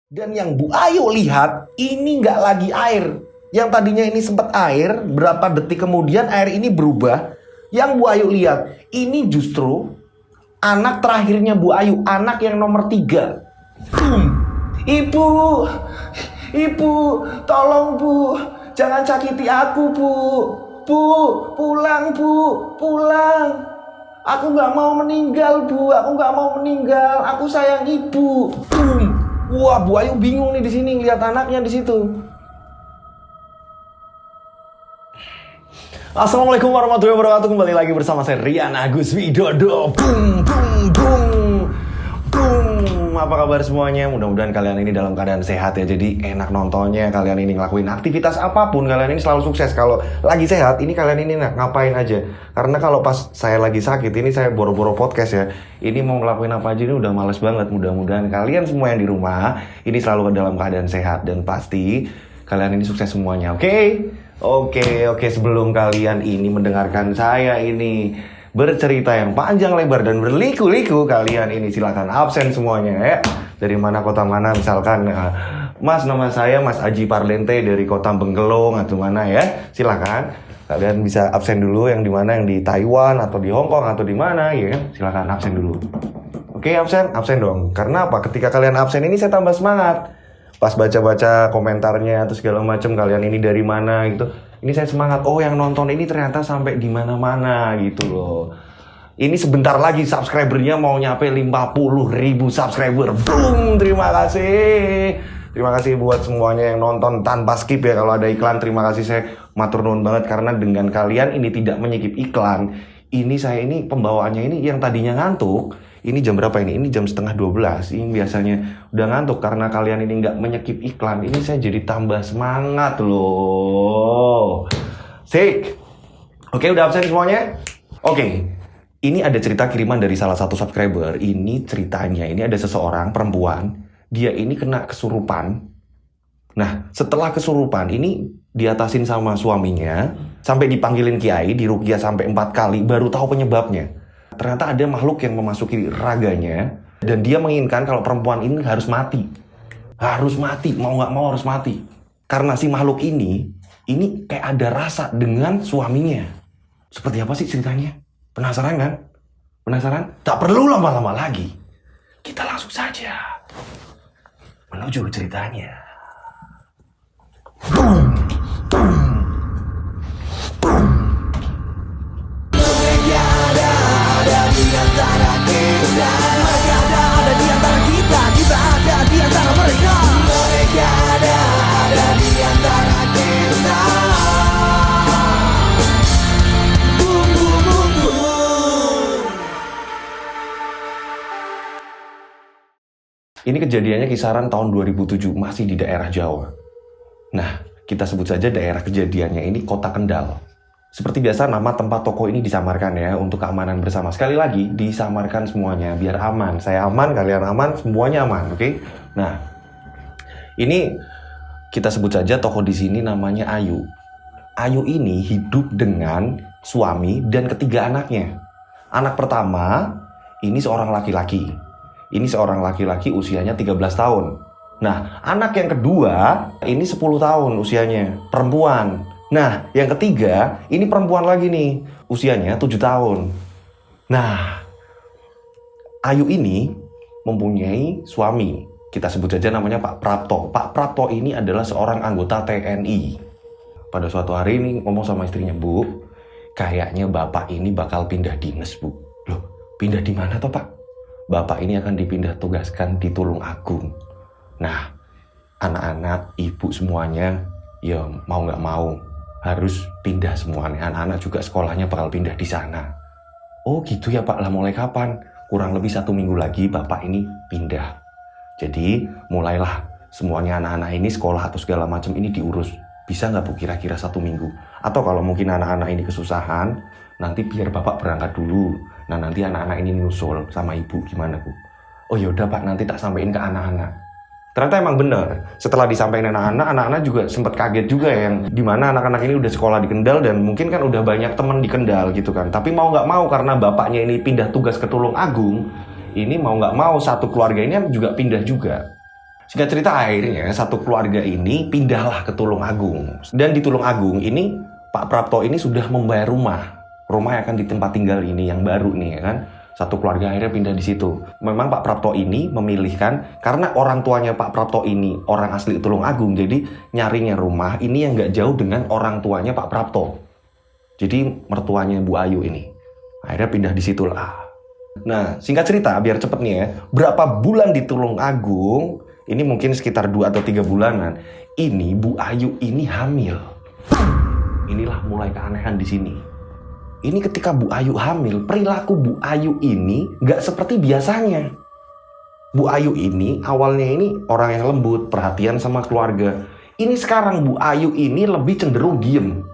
Dan yang Bu Ayu lihat, ini nggak lagi air. Yang tadinya ini sempat air, berapa detik kemudian air ini berubah. Yang Bu Ayu lihat, ini justru anak terakhirnya Bu Ayu, anak yang nomor 3. Ibu, ibu, tolong Bu, jangan sakiti aku Bu. Bu, pulang Bu, pulang. Aku nggak mau meninggal Bu, aku nggak mau meninggal. Aku sayang ibu. Wah, Bu Ayu bingung nih di sini ngeliat anaknya di situ. Assalamualaikum warahmatullahi wabarakatuh. Kembali lagi bersama saya Rian Agus Widodo. Apa kabar semuanya? Mudah-mudahan kalian ini dalam keadaan sehat ya. Jadi enak nontonnya, kalian ini ngelakuin aktivitas apapun, kalian ini selalu sukses. Kalau lagi sehat, ini kalian ini ngapain aja. Karena kalau pas saya lagi sakit, ini saya boro-boro podcast ya. Ini mau ngelakuin apa aja ini udah males banget. Mudah-mudahan kalian semua yang di rumah ini selalu dalam keadaan sehat. Dan pasti kalian ini sukses semuanya, oke? Oke, sebelum kalian ini mendengarkan saya ini bercerita yang panjang lebar dan berliku-liku, kalian ini silakan absen semuanya ya. Dari mana kota mana, misalkan Mas, nama saya Mas Aji Parlente dari kota Bengkelong atau mana ya. Silakan kalian bisa absen dulu, yang di mana, yang di Taiwan atau di Hong Kong atau di mana ya. Silakan absen dulu. Oke, absen dong. Karena apa? Ketika kalian absen ini saya tambah semangat. Pas baca-baca komentarnya atau segala macam, kalian ini dari mana gitu, ini saya semangat. Oh, yang nonton ini ternyata sampai di mana-mana gitu loh. Ini sebentar lagi subscribernya mau nyampe 50.000 subscriber. Boom, terima kasih. Terima kasih buat semuanya yang nonton tanpa skip ya. Kalau ada iklan, terima kasih, saya matur nuwun banget. Karena dengan kalian ini tidak menyikip iklan, ini saya ini pembawaannya ini yang tadinya ngantuk. Ini jam berapa ini? Ini jam 11:30. Ini biasanya udah ngantuk karena kalian ini nggak menyekip iklan. Ini saya jadi tambah semangat loh. Sik. Oke, udah absen semuanya? Oke. Ini ada cerita kiriman dari salah satu subscriber. Ini ceritanya, ini ada seseorang perempuan. Dia ini kena kesurupan. Nah, setelah kesurupan ini diatasin sama suaminya. Sampai dipanggilin kiai, diruqyah sampai 4 kali. Baru tahu penyebabnya. Ternyata ada makhluk yang memasuki raganya. Dan dia menginginkan kalau perempuan ini harus mati. Harus mati, mau gak mau harus mati. Karena si makhluk ini kayak ada rasa dengan suaminya. Seperti apa sih ceritanya? Penasaran kan? Penasaran? Tak perlu lama-lama lagi. Kita langsung saja menuju ceritanya. Ini kejadiannya kisaran tahun 2007, masih di daerah Jawa. Nah, kita sebut saja daerah kejadiannya ini Kota Kendal. Seperti biasa, nama tempat toko ini disamarkan ya, untuk keamanan bersama. Sekali lagi, disamarkan semuanya, biar aman. Saya aman, kalian aman, semuanya aman, oke? Nah, ini kita sebut saja toko di sini namanya Ayu. Ayu ini hidup dengan suami dan ketiga anaknya. Anak pertama, ini seorang laki-laki. Ini seorang laki-laki usianya 13 tahun. Nah, anak yang kedua, ini 10 tahun usianya, perempuan. Nah, yang ketiga, ini perempuan lagi nih, usianya 7 tahun. Nah, Ayu ini mempunyai suami. Kita sebut saja namanya Pak Prapto. Pak Prapto ini adalah seorang anggota TNI. Pada suatu hari ini ngomong sama istrinya, Bu, kayaknya bapak ini bakal pindah dinas, Bu. Loh, pindah di mana toh, Pak? Bapak ini akan dipindah tugaskan di Tulungagung. Nah, anak-anak, ibu semuanya, ya mau nggak mau harus pindah semuanya. Anak-anak juga sekolahnya bakal pindah di sana. Oh gitu ya Pak, lah mulai kapan? Kurang lebih 1 minggu lagi Bapak ini pindah. Jadi mulailah semuanya anak-anak ini sekolah atau segala macam ini diurus. Bisa nggak Bu kira-kira 1 minggu? Atau kalau mungkin anak-anak ini kesusahan, nanti biar Bapak berangkat dulu. Nah nanti anak-anak ini nyusul sama ibu, gimana Bu? Oh yaudah Pak, nanti tak sampein ke anak-anak. Ternyata emang bener. Setelah disampaikan anak-anak juga sempat kaget juga ya, yang dimana anak-anak ini udah sekolah di Kendal dan mungkin kan udah banyak teman di Kendal gitu kan. Tapi mau nggak mau karena bapaknya ini pindah tugas ke Tulungagung, ini mau nggak mau satu keluarga ini juga pindah juga. Singkat cerita akhirnya satu keluarga ini pindahlah ke Tulungagung. Dan di Tulungagung ini Pak Prapto ini sudah membayar rumah. Rumah yang akan di tempat tinggal ini yang baru nih ya kan. Satu keluarga akhirnya pindah di situ. Memang Pak Prapto ini memilihkan karena orang tuanya Pak Prapto ini orang asli Tulungagung. Jadi nyarinya rumah ini yang nggak jauh dengan orang tuanya Pak Prapto. Jadi mertuanya Bu Ayu ini. Akhirnya pindah di situ lah. Nah singkat cerita biar cepet nih ya. Berapa bulan di Tulungagung, ini mungkin sekitar 2 atau 3 bulanan. Ini Bu Ayu ini hamil. Inilah mulai keanehan di sini. Ini ketika Bu Ayu hamil, perilaku Bu Ayu ini nggak seperti biasanya. Bu Ayu ini awalnya ini orang yang lembut, perhatian sama keluarga. Ini sekarang Bu Ayu ini lebih cenderung diem.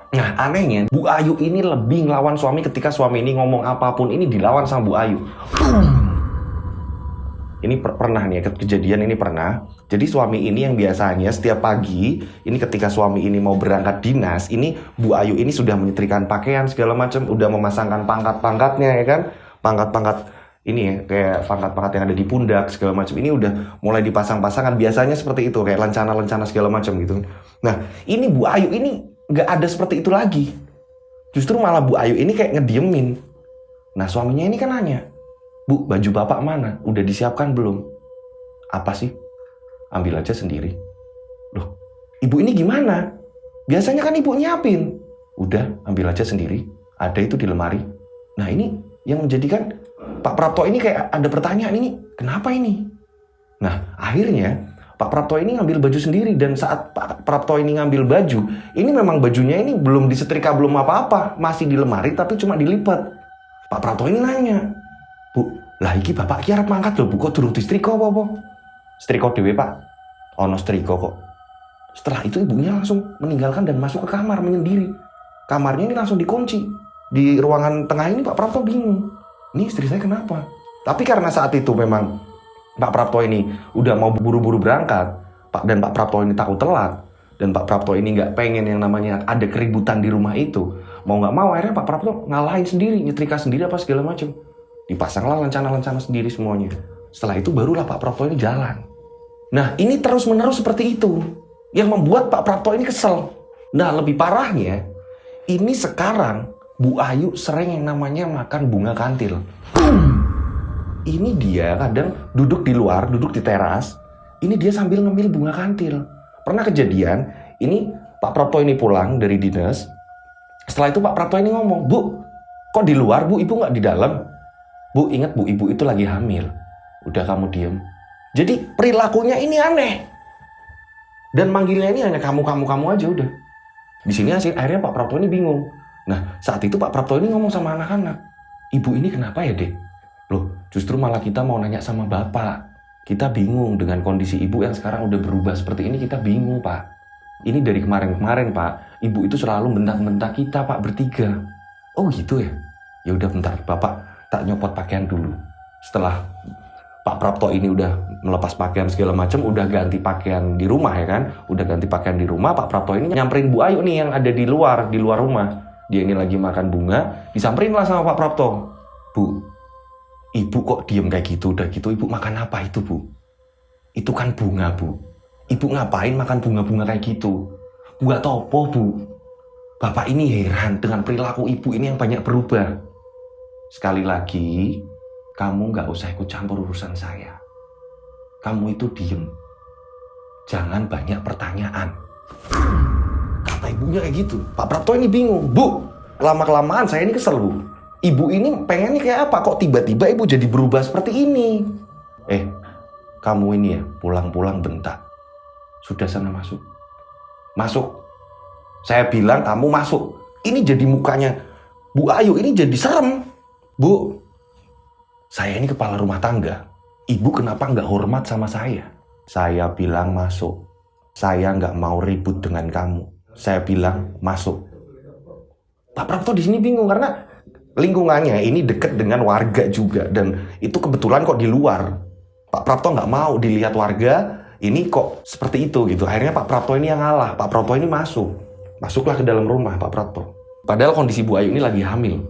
Nah anehnya Bu Ayu ini lebih ngelawan suami ketika suami ini ngomong apapun ini dilawan sama Bu Ayu. Ini pernah nih kejadian ini pernah. Jadi suami ini yang biasanya setiap pagi ini ketika suami ini mau berangkat dinas, ini Bu Ayu ini sudah menyetrikakan pakaian segala macam, udah memasangkan pangkat-pangkatnya ya kan, pangkat-pangkat ini ya kayak pangkat-pangkat yang ada di pundak segala macam ini udah mulai dipasang-pasangan. Biasanya seperti itu kayak lencana-lencana segala macam gitu. Nah ini Bu Ayu ini nggak ada seperti itu lagi. Justru malah Bu Ayu ini kayak ngediemin. Nah suaminya ini kan nanya, Bu, baju bapak mana? Udah disiapkan belum? Apa sih? Ambil aja sendiri. Loh, ibu ini gimana? Biasanya kan ibu nyiapin. Udah, ambil aja sendiri. Ada itu di lemari. Nah ini yang menjadikan Pak Prapto ini kayak ada pertanyaan ini, kenapa ini? Nah akhirnya Pak Prapto ini ngambil baju sendiri. Dan saat Pak Prapto ini ngambil baju, ini memang bajunya ini belum disetrika, belum apa-apa. Masih di lemari tapi cuma dilipat. Pak Prapto ini nanya, Bu, lah iki bapak ki arep mangkat lho, Bu, kok durung disetrika apa-apa? Setrika dhewe, Pak. Ono setrika kok. Setelah itu ibunya langsung meninggalkan dan masuk ke kamar menyendiri. Kamarnya ini langsung dikunci. Di ruangan tengah ini Pak Prapto bingung. Ini istri saya kenapa? Tapi karena saat itu memang Pak Prapto ini udah mau buru-buru berangkat, dan Pak Prapto ini takut telat, dan Pak Prapto ini nggak pengen yang namanya ada keributan di rumah itu. Mau nggak mau akhirnya Pak Prapto ngalahin sendiri, nyetrika sendiri apa segala macam. Dipasanglah lencana-lencana sendiri semuanya. Setelah itu barulah Pak Prapto ini jalan. Nah ini terus-menerus seperti itu yang membuat Pak Prapto ini kesel. Nah lebih parahnya, ini sekarang Bu Ayu sering yang namanya makan bunga kantil. Ini dia kadang duduk di luar, duduk di teras. Ini dia sambil ngemil bunga kantil. Pernah kejadian, ini Pak Prapto ini pulang dari dinas. Setelah itu Pak Prapto ini ngomong, Bu, kok di luar Bu, ibu nggak di dalam? Bu, ingat Bu, ibu itu lagi hamil. Udah kamu diem. Jadi perilakunya ini aneh. Dan manggilnya ini hanya kamu aja udah. Di sini akhirnya Pak Prapto ini bingung. Nah saat itu Pak Prapto ini ngomong sama anak-anak, Ibu ini kenapa ya Dek? Loh, justru malah kita mau nanya sama Bapak. Kita bingung dengan kondisi Ibu yang sekarang udah berubah seperti ini, kita bingung Pak. Ini dari kemarin-kemarin Pak, Ibu itu selalu bentak-bentak kita Pak bertiga. Oh gitu ya? Ya udah bentar, Bapak tak nyopot pakaian dulu. Setelah Pak Prapto ini udah melepas pakaian segala macam, udah ganti pakaian di rumah ya kan? Udah ganti pakaian di rumah, Pak Prapto ini nyamperin Bu Ayu nih yang ada di luar rumah. Dia ini lagi makan bunga, disamperin lah sama Pak Prapto. Bu, Ibu kok diem kayak gitu, udah gitu Ibu makan apa itu Bu? Itu kan bunga Bu. Ibu ngapain makan bunga-bunga kayak gitu? Buat apa Bu? Bapak ini heran dengan perilaku Ibu ini yang banyak berubah. Sekali lagi, kamu gak usah ikut campur urusan saya. Kamu itu diem. Jangan banyak pertanyaan. Kata ibunya kayak gitu. Pak Prapto ini bingung. Bu, lama-kelamaan saya ini kesel Bu. Ibu ini pengennya kayak apa? Kok tiba-tiba ibu jadi berubah seperti ini? Kamu ini ya pulang-pulang bentak. Sudah sana masuk. Masuk. Saya bilang kamu masuk. Ini jadi mukanya Bu Ayu ini jadi serem. Bu, saya ini kepala rumah tangga. Ibu kenapa nggak hormat sama saya? Saya bilang masuk. Saya nggak mau ribut dengan kamu. Saya bilang masuk. Pak Prapto di sini bingung karena lingkungannya ini dekat dengan warga juga, dan itu kebetulan kok di luar. Pak Prapto nggak mau dilihat warga, ini kok seperti itu gitu. Akhirnya Pak Prapto ini yang ngalah. Pak Prapto ini masuklah ke dalam rumah Pak Prapto. Padahal kondisi Bu Ayu ini lagi hamil.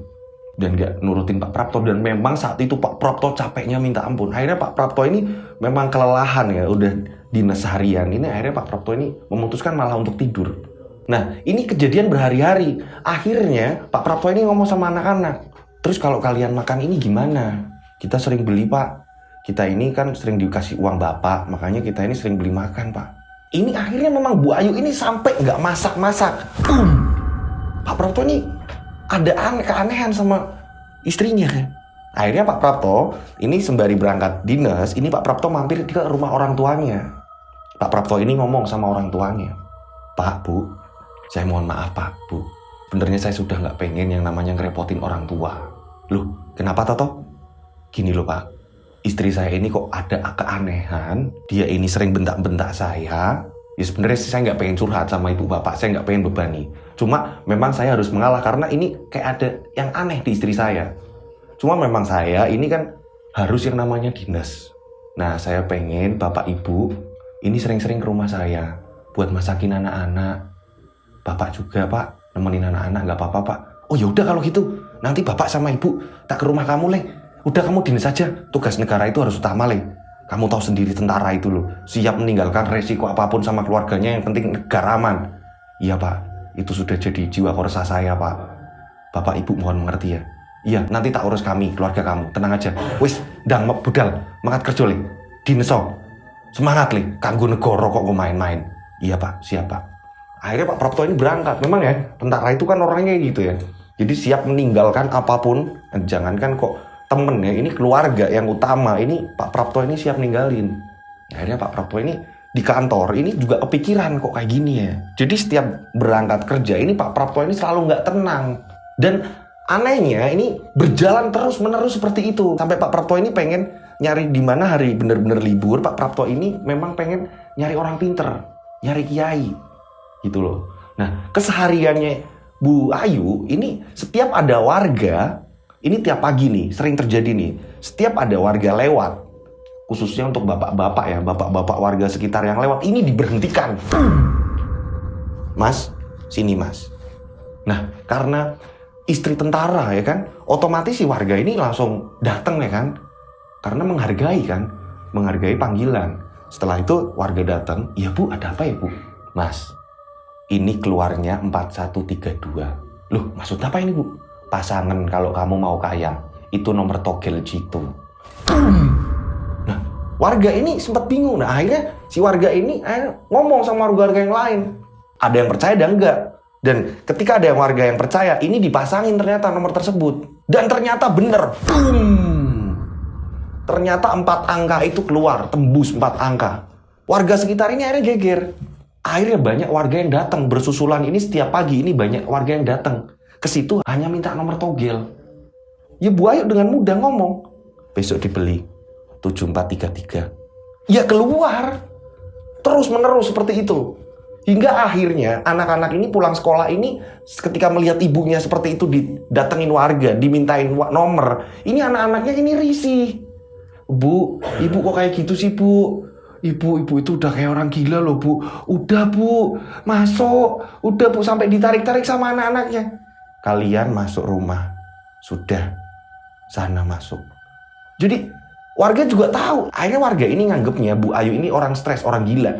dan gak nurutin Pak Prapto. Dan memang saat itu Pak Prapto capeknya minta ampun. Akhirnya Pak Prapto ini memang kelelahan ya, udah dinas harian. Ini akhirnya Pak Prapto ini memutuskan malah untuk tidur. Nah ini kejadian berhari-hari. Akhirnya Pak Prapto ini ngomong sama anak-anak, terus kalau kalian makan ini gimana? Kita sering beli Pak, kita ini kan sering dikasih uang Bapak, makanya kita ini sering beli makan Pak. Ini akhirnya memang Bu Ayu ini sampai nggak masak-masak. Pak Prapto ini ada keanehan sama istrinya kan. Akhirnya Pak Prapto ini sembari berangkat dinas, ini Pak Prapto mampir ke rumah orang tuanya. Pak Prapto ini ngomong sama orang tuanya, Pak, Bu, saya mohon maaf Pak, Bu, benernya saya sudah nggak pengen yang namanya ngerepotin orang tua. Loh, kenapa Toto? Gini loh Pak, istri saya ini kok ada keanehan, dia ini sering bentak-bentak saya. Ya sebenarnya saya nggak pengen curhat sama ibu bapak, saya nggak pengen bebani. Cuma memang saya harus mengalah karena ini kayak ada yang aneh di istri saya. Cuma memang saya ini kan harus yang namanya dinas. Nah saya pengen bapak ibu ini sering-sering ke rumah saya buat masakin anak-anak. Bapak juga Pak, nemenin anak-anak nggak apa-apa Pak. Oh yaudah kalau gitu, nanti bapak sama ibu tak ke rumah kamu Leng. Udah kamu dinas saja, tugas negara itu harus utama Leng. Kamu tahu sendiri tentara itu loh, siap meninggalkan resiko apapun sama keluarganya, yang penting negara aman. Iya Pak, itu sudah jadi jiwa korsa saya Pak. Bapak ibu mohon mengerti ya. Iya, nanti tak urus kami, keluarga kamu, tenang aja. Wis, ndang budal, mangat kerja Leng. Dineso, semangat Leng, kanggo negara kok main-main. Iya Pak, siap Pak. Akhirnya Pak Prapto ini berangkat. Memang ya, tentara itu kan orangnya gitu ya. Jadi siap meninggalkan apapun, jangankan kok temen ya, ini keluarga yang utama, ini Pak Prapto ini siap ninggalin. Akhirnya Pak Prapto ini di kantor ini juga kepikiran kok kayak gini ya. Jadi setiap berangkat kerja ini Pak Prapto ini selalu nggak tenang. Dan anehnya ini berjalan terus menerus seperti itu. Sampai Pak Prapto ini pengen nyari di mana hari bener-bener libur. Pak Prapto ini memang pengen nyari orang pinter, nyari kiai gitu loh. Nah kesehariannya Bu Ayu ini setiap ada warga, ini tiap pagi nih, sering terjadi nih. Setiap ada warga lewat, khususnya untuk bapak-bapak ya, bapak-bapak warga sekitar yang lewat, ini diberhentikan. Mas, sini mas. Nah, karena istri tentara ya kan, otomatis si warga ini langsung datang ya kan. Karena menghargai kan, menghargai panggilan. Setelah itu warga datang, iya Bu, ada apa ya Bu? Mas, ini keluarnya 4132. Loh, maksud apa ini Bu? Pasangan kalau kamu mau kaya, itu nomor togel jitu. Nah, warga ini sempat bingung. Nah, akhirnya si warga ini ngomong sama warga yang lain. Ada yang percaya dan enggak. Dan ketika ada warga yang percaya, ini dipasangin ternyata nomor tersebut. Dan ternyata bener. Ternyata 4 angka itu keluar, tembus 4 angka. Warga sekitar ini akhirnya geger. Akhirnya banyak warga yang datang bersusulan. Ini setiap pagi ini banyak warga yang datang ke situ hanya minta nomor togel. Ya Bu Ayu dengan mudah ngomong, besok dibeli 7433. Ya keluar. Terus menerus seperti itu. Hingga akhirnya anak-anak ini pulang sekolah ini ketika melihat ibunya seperti itu didatengin warga, dimintain nomor. Ini anak-anaknya ini risih. Bu, ibu kok kayak gitu sih Bu? Ibu itu udah kayak orang gila loh Bu. Udah Bu, masuk. Udah Bu, sampai ditarik-tarik sama anak-anaknya. Kalian masuk rumah. Sudah, sana masuk. Jadi warga juga tahu. Akhirnya warga ini nganggepnya Bu Ayu ini orang stres, orang gila.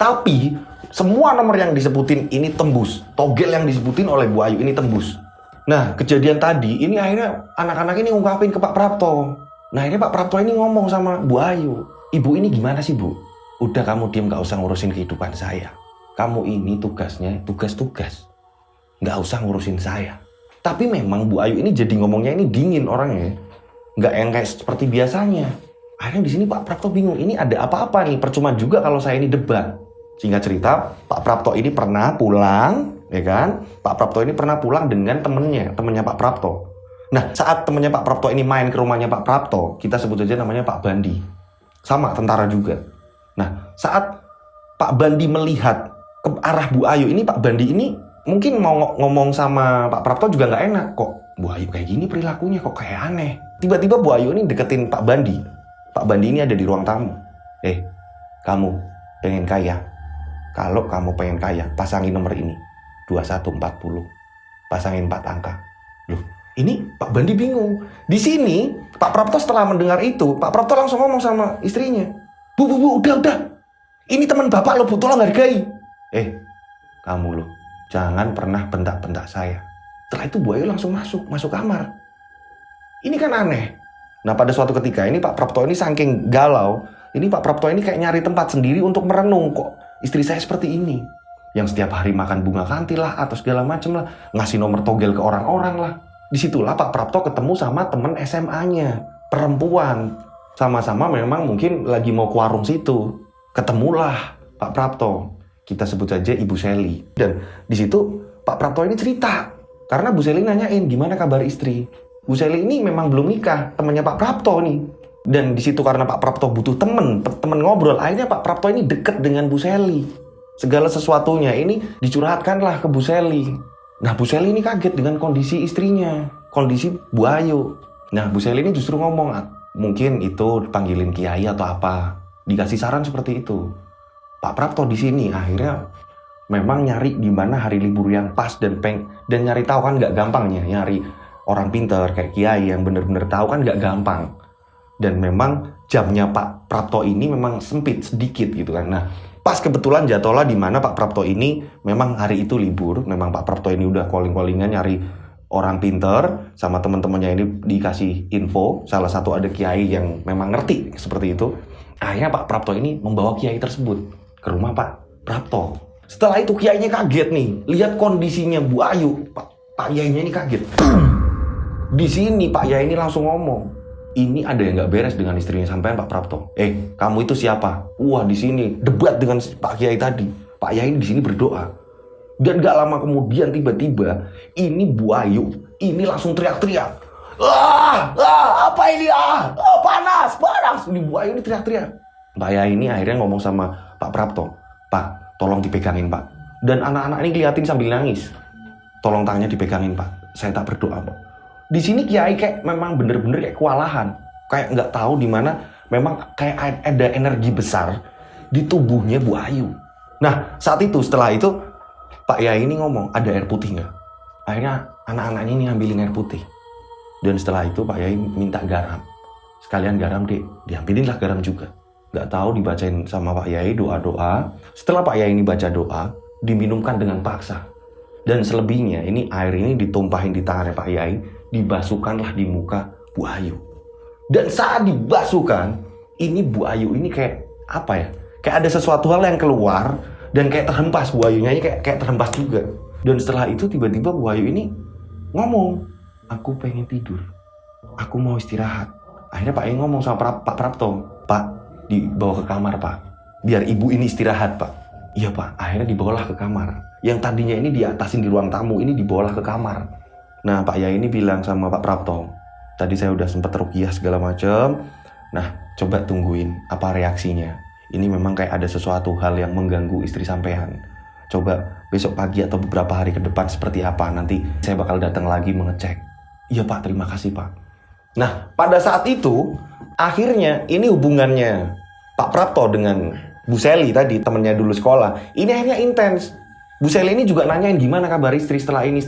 Tapi semua nomor yang disebutin ini tembus. Togel yang disebutin oleh Bu Ayu ini tembus. Nah kejadian tadi ini akhirnya anak-anak ini ngungkapin ke Pak Prapto. Nah akhirnya Pak Prapto ini ngomong sama Bu Ayu. Ibu ini gimana sih Bu? Udah kamu diem, gak usah ngurusin kehidupan saya. Kamu ini tugasnya tugas-tugas. Gak usah ngurusin saya. Tapi memang Bu Ayu ini jadi ngomongnya ini dingin orangnya. Gak yang kayak seperti biasanya. Akhirnya di sini Pak Prapto bingung. Ini ada apa-apa nih? Percuma juga kalau saya ini debat. Singkat cerita, Pak Prapto ini pernah pulang, ya kan? Pak Prapto ini pernah pulang dengan temennya Pak Prapto. Nah, saat temennya Pak Prapto ini main ke rumahnya Pak Prapto, kita sebut aja namanya Pak Bandi. Sama, tentara juga. Nah, saat Pak Bandi melihat ke arah Bu Ayu ini, Pak Bandi ini mungkin mau ngomong sama Pak Prapto juga nggak enak. Kok Bu Ayu kayak gini perilakunya, kok kayak aneh. Tiba-tiba Bu Ayu ini deketin Pak Bandi. Pak Bandi ini ada di ruang tamu. Kamu pengen kaya? Kalau kamu pengen kaya, pasangin nomor ini. 2140. Pasangin 4 angka. Loh, Ini Pak Bandi bingung. Di sini Pak Prapto setelah mendengar itu, Pak Prapto langsung ngomong sama istrinya, Bu, udah. Ini teman bapak lo, Bu, tolong hargai. Kamu lo, jangan pernah bentak-bentak saya. Setelah itu Bu Ayu langsung masuk kamar. Ini kan aneh. Nah pada suatu ketika ini Pak Prapto ini saking galau, ini Pak Prapto ini kayak nyari tempat sendiri untuk merenung, kok istri saya seperti ini. Yang setiap hari makan bunga kantil lah, atau segala macem lah, ngasih nomor togel ke orang-orang lah. Disitulah Pak Prapto ketemu sama temen SMA-nya, perempuan. Sama-sama memang mungkin lagi mau ke warung situ. Ketemulah Pak Prapto. Kita sebut saja Ibu Seli. Dan di situ Pak Prapto ini cerita. Karena Bu Seli nanyain gimana kabar istri. Bu Seli ini memang belum nikah, temannya Pak Prapto nih. Dan di situ karena Pak Prapto butuh temen ngobrol, akhirnya Pak Prapto ini deket dengan Bu Seli. Segala sesuatunya ini dicurhatkanlah ke Bu Seli. Nah Bu Seli ini kaget dengan kondisi istrinya, kondisi Bu Ayu. Nah Bu Seli ini justru ngomong, mungkin itu panggilin kiai atau apa. Dikasih saran seperti itu. Pak Prapto di sini akhirnya memang nyari di mana hari libur yang pas dan nyari tahu kan nggak gampangnya, nyari orang pinter kayak kiai yang bener-bener tahu kan nggak gampang. Dan memang jamnya Pak Prapto ini memang sempit sedikit gitu kan. Nah pas kebetulan jatuhlah di mana Pak Prapto ini memang hari itu libur. Memang Pak Prapto ini udah calling-callingan nyari orang pinter, sama teman-temannya ini dikasih info. Salah satu ada kiai yang memang ngerti seperti itu. Akhirnya Pak Prapto ini membawa kiai tersebut ke rumah Pak Prapto. Setelah itu kiainya kaget nih, lihat kondisinya Bu Ayu. Pak Yainya ini kaget. Di sini Pak Yai ini langsung ngomong, ini ada yang nggak beres dengan istrinya sampean Pak Prapto. Kamu itu siapa? Wah di sini debat dengan Pak Kiai tadi. Pak Yai di sini berdoa. Dan gak lama kemudian tiba-tiba ini Bu Ayu ini langsung teriak-teriak. Apa ini? Panas. Ini Bu Ayu ini teriak-teriak. Pak Yai ini akhirnya ngomong sama Pak Prapto, Pak, tolong dipegangin Pak. Dan anak-anak ini ngeliatin sambil nangis. Tolong tangannya dipegangin Pak. Saya tak berdoa Pak. Di sini Kiai kayak memang bener-bener kayak kewalahan, kayak nggak tahu di mana memang kayak ada energi besar di tubuhnya Bu Ayu. Nah saat itu setelah itu Pak Yai ini ngomong, ada air putih nggak? Akhirnya anak-anaknya ini ngambilin air putih. Dan setelah itu Pak Yai minta garam, sekalian garam diambilinlah garam juga. Nggak tahu dibacain sama Pak Yai doa-doa. Setelah Pak Yai ini baca doa, diminumkan dengan paksa. Dan selebihnya ini air ini ditumpahin di tangannya Pak Yai, dibasuhkanlah di muka Bu Ayu. Dan saat dibasuhkan, ini Bu Ayu ini kayak apa ya? Kayak ada sesuatu hal yang keluar dan kayak terhempas. Bu Ayunya ini kayak terhempas juga. Dan setelah itu tiba-tiba Bu Ayu ini ngomong, aku pengen tidur, aku mau istirahat. Akhirnya Pak Yai ngomong sama Pak Prapto, Pak, dibawa ke kamar Pak, biar ibu ini istirahat Pak. Iya Pak. Akhirnya dibawalah ke kamar. Yang tadinya ini diatasin di ruang tamu, ini dibawalah ke kamar. Nah Pak Yai ini bilang sama Pak Prapto, tadi saya udah sempat ruqyah segala macam. Nah coba tungguin apa reaksinya. Ini memang kayak ada sesuatu hal yang mengganggu istri sampean. Coba besok pagi atau beberapa hari ke depan seperti apa, nanti saya bakal datang lagi mengecek. Iya Pak, terima kasih Pak. Nah pada saat itu akhirnya ini hubungannya Pak Prapto dengan Bu Seli tadi, temennya dulu sekolah, ini akhirnya intens. Bu Seli ini juga nanyain gimana kabar istri setelah ini.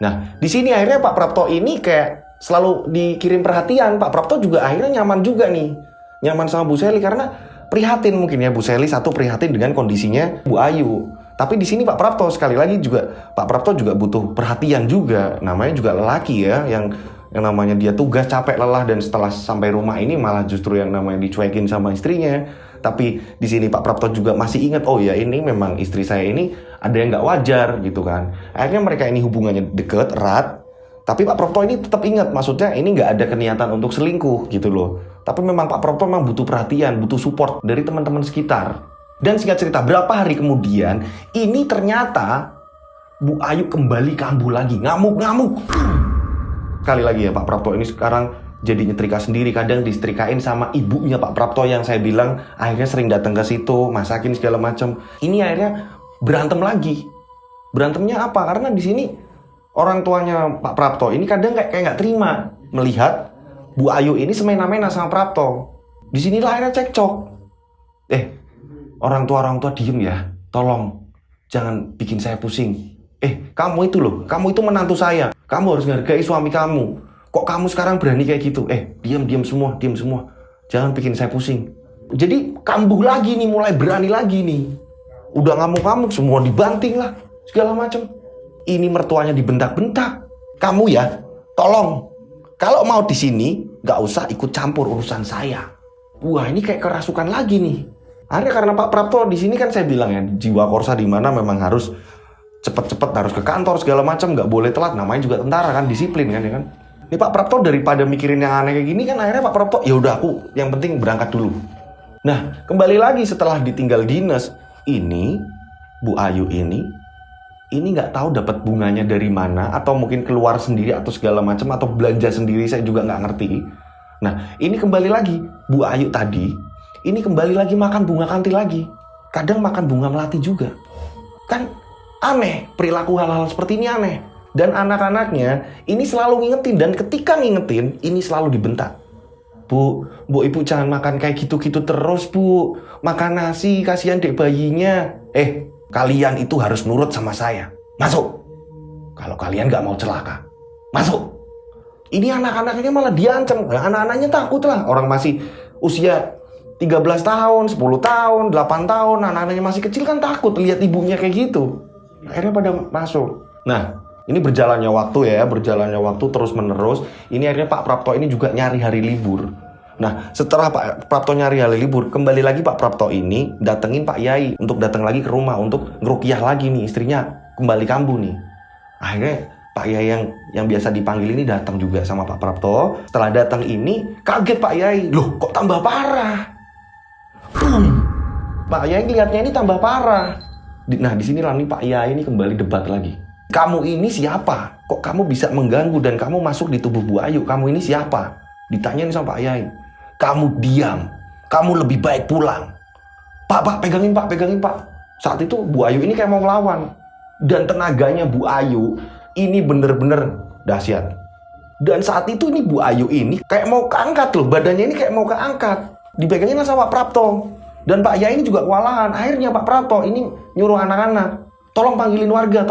Nah, di sini akhirnya Pak Prapto ini kayak selalu dikirim perhatian. Pak Prapto juga akhirnya nyaman juga nih. Nyaman sama Bu Seli karena prihatin mungkin ya. Bu Seli satu prihatin dengan kondisinya Bu Ayu. Tapi di sini Pak Prapto sekali lagi juga, Pak Prapto juga butuh perhatian juga. Namanya juga lelaki ya, yang namanya dia tugas capek lelah dan setelah sampai rumah ini malah justru yang namanya dicuekin sama istrinya. Tapi di sini Pak Prapto juga masih ingat, oh ya ini memang istri saya ini ada yang nggak wajar gitu kan. Akhirnya mereka ini hubungannya deket, erat. Tapi Pak Prapto ini tetap ingat, maksudnya ini nggak ada keniatan untuk selingkuh gitu loh. Tapi memang Pak Prapto memang butuh perhatian, butuh support dari teman-teman sekitar. Dan singkat cerita, berapa hari kemudian, ini ternyata Bu Ayu kembali kambuh lagi, ngamuk-ngamuk. Sekali lagi ya Pak Prapto ini sekarang jadi nyetrika sendiri, kadang disetrikain sama ibunya Pak Prapto yang saya bilang akhirnya sering datang ke situ, masakin segala macam. Ini akhirnya berantem lagi. Berantemnya apa? Karena di sini orang tuanya Pak Prapto ini kadang kayak nggak terima melihat Bu Ayu ini semena-mena sama Prapto. Di sinilah akhirnya cekcok. Orang tua diem ya, tolong jangan bikin saya pusing. Kamu itu loh, kamu itu menantu saya. Kamu harus menghargai suami kamu. Kok kamu sekarang berani kayak gitu? Diam semua. Jangan bikin saya pusing. Jadi kambuh lagi nih, mulai berani lagi nih. Udah ngamuk-ngamuk, semua dibanting lah, segala macam. Ini mertuanya dibentak-bentak. Kamu ya, tolong. Kalau mau di sini, nggak usah ikut campur urusan saya. Wah, ini kayak kerasukan lagi nih. Akhirnya karena Pak Prapto di sini kan saya bilang ya, jiwa korsa di mana memang harus cepet-cepet, harus ke kantor segala macam, nggak boleh telat. Namanya juga tentara kan, disiplin kan ya kan. Ini Pak Prapto daripada mikirin yang aneh kayak gini kan, akhirnya Pak Prapto ya udah aku yang penting berangkat dulu. Nah, kembali lagi setelah ditinggal dinas, ini Bu Ayu ini nggak tahu dapat bunganya dari mana, atau mungkin keluar sendiri atau segala macam, atau belanja sendiri, saya juga nggak ngerti. Nah, ini kembali lagi Bu Ayu tadi, ini kembali lagi makan bunga kanti lagi. Kadang makan bunga melati juga. Kan aneh, perilaku hal-hal seperti ini aneh. Dan anak-anaknya ini selalu ngingetin, dan ketika ngingetin, ini selalu dibentak. Bu ibu jangan makan kayak gitu-gitu terus bu. Makan nasi, kasihan dek bayinya. Kalian itu harus nurut sama saya. Masuk. Kalau kalian gak mau celaka, masuk. Ini anak-anaknya malah diancam. Anak-anaknya takut lah. Orang masih usia 13 tahun, 10 tahun, 8 tahun. Anak-anaknya masih kecil kan takut lihat ibunya kayak gitu. Akhirnya pada masuk. Nah, ini berjalannya waktu terus menerus. Ini akhirnya Pak Prapto ini juga nyari hari libur. Nah, setelah Pak Prapto nyari hari libur, kembali lagi Pak Prapto ini datengin Pak Yai untuk datang lagi ke rumah untuk ngeruqyah lagi nih, istrinya kembali kambuh nih. Akhirnya Pak Yai yang biasa dipanggil ini datang juga sama Pak Prapto. Setelah datang ini kaget Pak Yai, loh kok tambah parah? Pak Yai lihatnya ini tambah parah. Nah, di sini nih Pak Yai ini kembali debat lagi. Kamu ini siapa? Kok kamu bisa mengganggu dan kamu masuk di tubuh Bu Ayu? Kamu ini siapa? Ditanyain sama Pak Yai. Kamu diam. Kamu lebih baik pulang. Pak, pegangin Pak. Saat itu Bu Ayu ini kayak mau ngelawan. Dan tenaganya Bu Ayu ini bener-bener dahsyat. Dan saat itu ini Bu Ayu ini kayak mau keangkat loh. Badannya ini kayak mau keangkat. Dipegangin sama Pak Prapto. Dan Pak Yai ini juga kewalahan. Akhirnya Pak Prapto ini nyuruh anak-anak, tolong panggilin warga.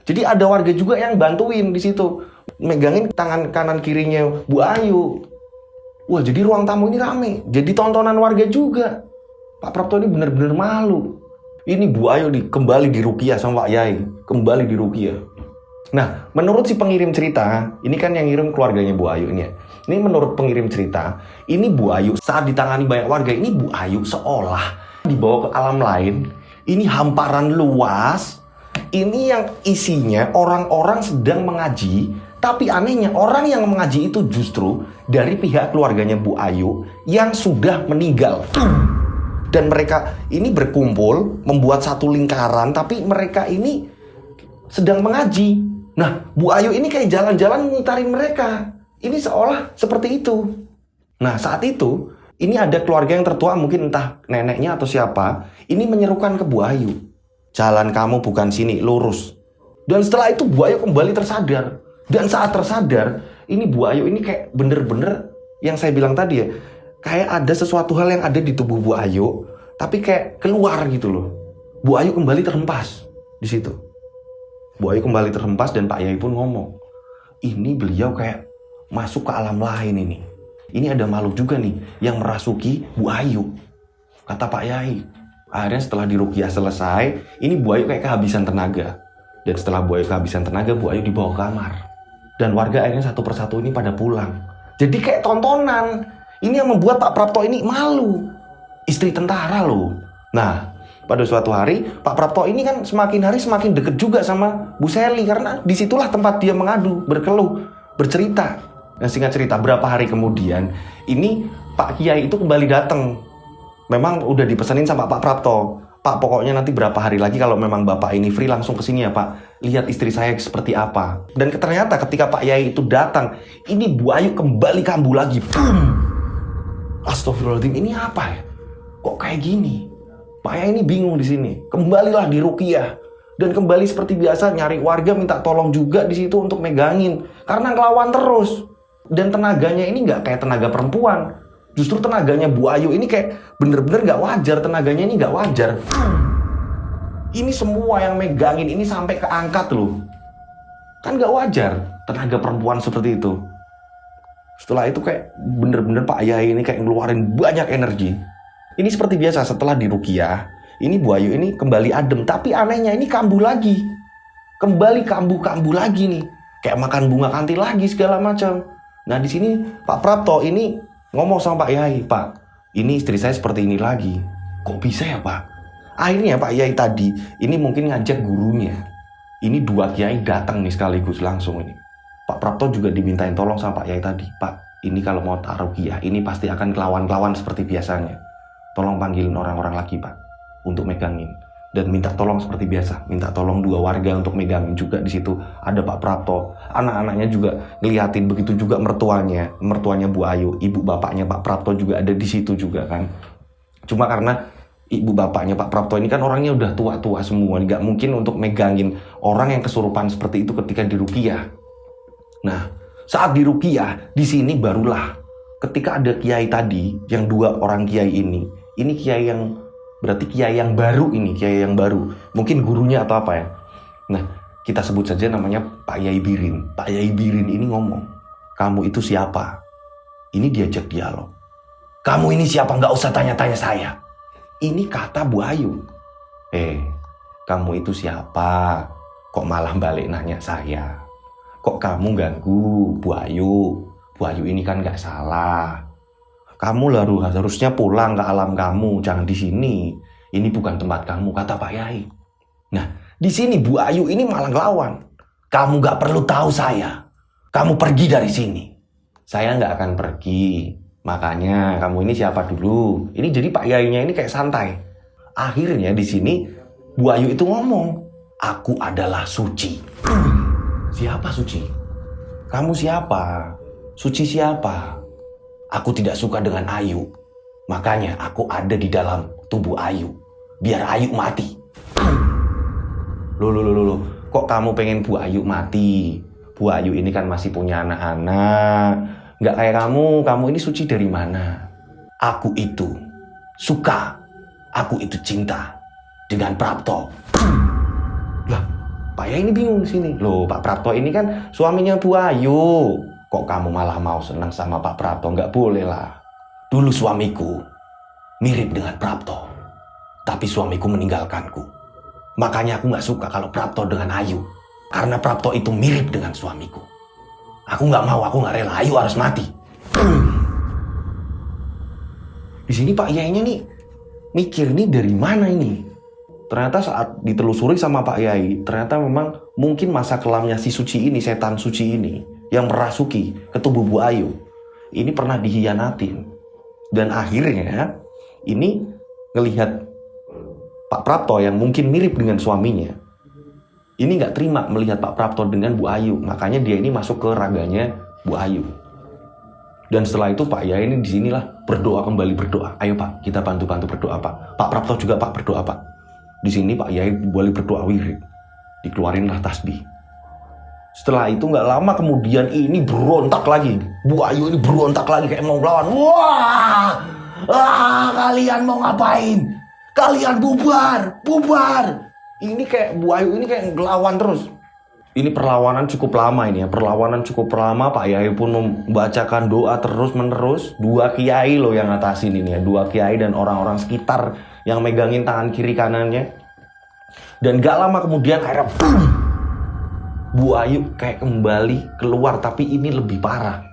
Jadi ada warga juga yang bantuin di situ, megangin tangan kanan kirinya Bu Ayu. Wah, jadi ruang tamu ini rame, jadi tontonan warga juga. Pak Prapto ini benar-benar malu. Ini Bu Ayu kembali diruqyah sama Pak Yai, kembali diruqyah. Nah, menurut si pengirim cerita, ini kan yang ngirim keluarganya Bu Ayu ini ya. Ini menurut pengirim cerita, ini Bu Ayu saat ditangani banyak warga, ini Bu Ayu seolah dibawa ke alam lain. Ini hamparan luas, ini yang isinya orang-orang sedang mengaji, tapi anehnya orang yang mengaji itu justru dari pihak keluarganya Bu Ayu yang sudah meninggal. Dan mereka ini berkumpul, membuat satu lingkaran, tapi mereka ini sedang mengaji. Nah, Bu Ayu ini kayak jalan-jalan ngitarin mereka. Ini seolah seperti itu. Nah, saat itu ini ada keluarga yang tertua, mungkin entah neneknya atau siapa, ini menyerukan ke Bu Ayu. Jalan kamu bukan sini, lurus. Dan setelah itu Bu Ayu kembali tersadar. Dan saat tersadar, ini Bu Ayu ini kayak bener-bener yang saya bilang tadi ya, kayak ada sesuatu hal yang ada di tubuh Bu Ayu, tapi kayak keluar gitu loh. Bu Ayu kembali terhempas di situ. Bu Ayu kembali terhempas dan Pak Yai pun ngomong, ini beliau kayak masuk ke alam lain ini. Ini ada makhluk juga nih yang merasuki Bu Ayu, kata Pak Yai. Akhirnya setelah diruqyah selesai, ini Bu Ayu kayak kehabisan tenaga. Dan setelah Bu Ayu kehabisan tenaga, Bu Ayu dibawa ke kamar. Dan warga akhirnya satu persatu ini pada pulang. Jadi kayak tontonan. Ini yang membuat Pak Prapto ini malu. Istri tentara loh. Nah, pada suatu hari Pak Prapto ini kan semakin hari semakin deket juga sama Bu Seli. Karena disitulah tempat dia mengadu, berkeluh, bercerita. Nah, singkat cerita, berapa hari kemudian ini Pak Kiai itu kembali datang. Memang udah dipesanin sama Pak Prapto. Pak, pokoknya nanti berapa hari lagi kalau memang Bapak ini free langsung kesini ya Pak. Lihat istri saya seperti apa. Dan ternyata ketika Pak Yai itu datang, ini Bu Ayu kembali kambuh lagi. Boom! Astagfirullahaladzim, ini apa ya? Kok kayak gini? Pak Yai ini bingung di sini. Kembalilah diruqyah. Dan kembali seperti biasa nyari warga minta tolong juga di situ untuk megangin. Karena ngelawan terus. Dan tenaganya ini nggak kayak tenaga perempuan. Justru tenaganya Bu Ayu ini kayak bener-bener nggak wajar. Tenaganya ini nggak wajar. Ini semua yang megangin ini sampai keangkat loh. Kan nggak wajar tenaga perempuan seperti itu. Setelah itu kayak bener-bener Pak Yai ini kayak ngeluarin banyak energi. Ini seperti biasa setelah diruqyah, ini Bu Ayu ini kembali adem. Tapi anehnya ini kambuh lagi. Kembali kambuh-kambuh lagi nih. Kayak makan bunga kantil lagi segala macam. Nah di sini Pak Prapto ini ngomong sama Pak Yai, Pak, ini istri saya seperti ini lagi. Kok bisa ya Pak? Akhirnya Pak Yai tadi ini mungkin ngajak gurunya. Ini 2 kiai datang nih sekaligus langsung ini. Pak Prapto juga dimintain tolong sama Pak Yai tadi. Pak, ini kalau mau taruqyah, ini pasti akan kelawan-kelawan seperti biasanya. Tolong panggilin orang-orang lagi Pak, untuk megangin. Dan minta tolong seperti biasa. Minta tolong 2 warga untuk megangin juga di situ. Ada Pak Prapto. Anak-anaknya juga ngeliatin, begitu juga mertuanya. Mertuanya Bu Ayu, ibu bapaknya Pak Prapto juga ada di situ juga kan. Cuma karena ibu bapaknya Pak Prapto ini kan orangnya udah tua-tua semua. Nggak mungkin untuk megangin orang yang kesurupan seperti itu ketika diruqyah. Nah, saat diruqyah, di sini barulah ketika ada kiai tadi, yang 2 orang kiai ini kiai yang berarti kiai yang baru ini, kiai yang baru. Mungkin gurunya atau apa ya. Nah, kita sebut saja namanya Pak Yai Birin. Pak Yai Birin ini ngomong, kamu itu siapa? Ini diajak dialog. Kamu ini siapa? Nggak usah tanya-tanya saya. Ini kata Bu Ayu. Kamu itu siapa? Kok malah balik nanya saya? Kok kamu ganggu Bu Ayu? Bu Ayu ini kan nggak salah. Kamu harusnya pulang ke alam kamu, jangan di sini. Ini bukan tempat kamu, kata Pak Yai. Nah, di sini Bu Ayu ini malah ngelawan. Kamu nggak perlu tahu saya. Kamu pergi dari sini. Saya nggak akan pergi. Makanya kamu ini siapa dulu? Ini jadi Pak Yainya ini kayak santai. Akhirnya di sini Bu Ayu itu ngomong, aku adalah suci. Siapa suci? Kamu siapa? Suci siapa? Aku tidak suka dengan Ayu. Makanya aku ada di dalam tubuh Ayu. Biar Ayu mati. Loh. Kok kamu pengen Bu Ayu mati? Bu Ayu ini kan masih punya anak-anak. Nggak kayak kamu ini suci dari mana? Aku itu suka. Aku itu cinta dengan Prapto. Lah, Pak Yai ini bingung sini. Loh, Pak Prapto ini kan suaminya Bu Ayu. Kok kamu malah mau senang sama Pak Prapto? Nggak boleh lah. Dulu suamiku mirip dengan Prapto. Tapi suamiku meninggalkanku. Makanya aku nggak suka kalau Prapto dengan Ayu. Karena Prapto itu mirip dengan suamiku. Aku nggak mau, aku nggak rela. Ayu harus mati. Di sini Pak Yainya nih mikir nih dari mana ini? Ternyata saat ditelusuri sama Pak Yai, ternyata memang mungkin masa kelamnya si suci ini, setan suci ini, yang merasuki ke tubuh Bu Ayu, ini pernah dihianatin. Dan akhirnya ini ngelihat Pak Prapto yang mungkin mirip dengan suaminya, ini nggak terima melihat Pak Prapto dengan Bu Ayu. Makanya dia ini masuk ke raganya Bu Ayu. Dan setelah itu Pak Yai ini disinilah kembali berdoa. Ayo Pak, kita bantu-bantu berdoa Pak. Pak Prapto juga Pak berdoa Pak. Di sini Pak Yai boleh berdoa wirid. Dikeluarinlah tasbih. Setelah itu nggak lama kemudian ini berontak lagi. Bu Ayu ini berontak lagi kayak mau melawan. Wah, kalian mau ngapain? Kalian bubar. Ini kayak Bu Ayu ini kayak ngelawan terus. Ini perlawanan cukup lama ini ya. Perlawanan cukup lama. Pak Yai pun membacakan doa terus menerus. 2 kiai loh yang ngatasin ini ya. 2 kiai dan orang-orang sekitar yang megangin tangan kiri kanannya. Dan gak lama kemudian akhirnya boom, Bu Ayu kayak kembali keluar. Tapi ini lebih parah.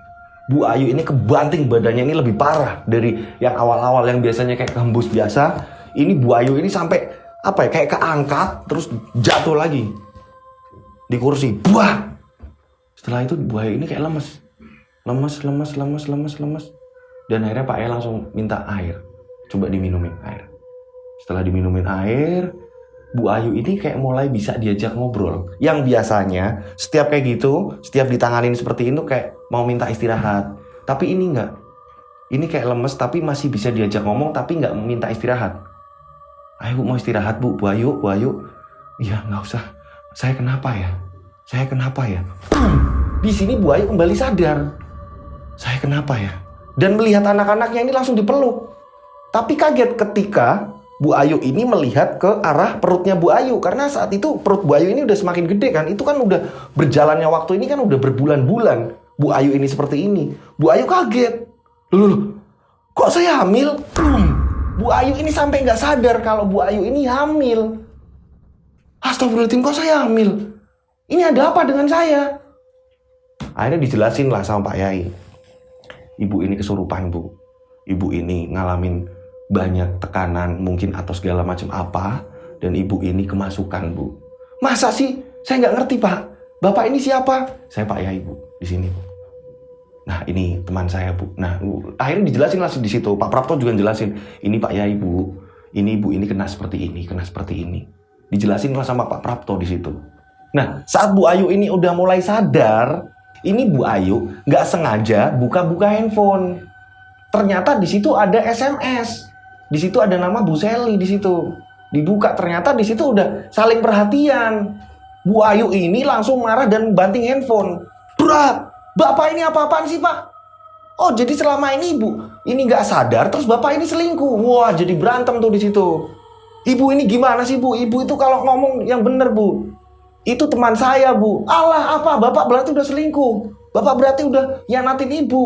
Bu Ayu ini kebanting badannya ini lebih parah dari yang awal-awal yang biasanya kayak kehembus biasa. Ini Bu Ayu ini sampai apa ya, kayak keangkat terus jatuh lagi di kursi. Buah. Setelah itu Bu Ayu ini kayak lemes. Dan akhirnya Pak Yai langsung minta air. Coba diminumin air. Setelah diminumin air, Bu Ayu ini kayak mulai bisa diajak ngobrol. Yang biasanya setiap kayak gitu, setiap ditanganin seperti itu kayak mau minta istirahat. Tapi ini enggak. Ini kayak lemes tapi masih bisa diajak ngomong tapi enggak minta istirahat. Ayo mau istirahat Bu Ayu. Iya nggak usah. Saya kenapa ya? Di sini Bu Ayu kembali sadar. Saya kenapa ya? Dan melihat anak-anaknya ini langsung dipeluk. Tapi kaget ketika Bu Ayu ini melihat ke arah perutnya Bu Ayu. Karena saat itu perut Bu Ayu ini udah semakin gede kan. Itu kan udah berjalannya waktu ini kan udah berbulan-bulan. Bu Ayu ini seperti ini. Bu Ayu kaget. Loh, kok saya hamil? Bu Ayu ini sampai nggak sadar kalau Bu Ayu ini hamil. Astagfirullahaladzim, kok saya hamil? Ini ada apa dengan saya? Akhirnya dijelasin lah sama Pak Yai. Ibu ini kesurupan, Bu. Ibu ini ngalamin banyak tekanan mungkin atau segala macam apa. Dan ibu ini kemasukan, Bu. Masa sih? Saya nggak ngerti, Pak. Bapak ini siapa? Saya Pak Yai, Bu. Di sini, Bu. Nah, ini teman saya, Bu. Nah, akhirnya dijelasin lah di situ. Pak Prapto juga jelasin. Ini Pak Yai, Bu. Ini ibu ini kena seperti ini, kena seperti ini. Dijelasin lah sama Pak Prapto di situ. Nah, saat Bu Ayu ini udah mulai sadar, ini Bu Ayu nggak sengaja buka-buka handphone. Ternyata di situ ada SMS. Di situ ada nama Bu Seli di situ. Dibuka, ternyata di situ udah saling perhatian. Bu Ayu ini langsung marah dan banting handphone. Berat, Bapak ini apa-apaan sih, Pak? Oh, jadi selama ini Ibu ini nggak sadar, terus Bapak ini selingkuh. Wah, jadi berantem tuh di situ. Ibu ini gimana sih, Bu? Ibu itu kalau ngomong yang bener, Bu. Itu teman saya, Bu. Alah, apa? Bapak berarti udah selingkuh. Bapak berarti udah hianatin Ibu.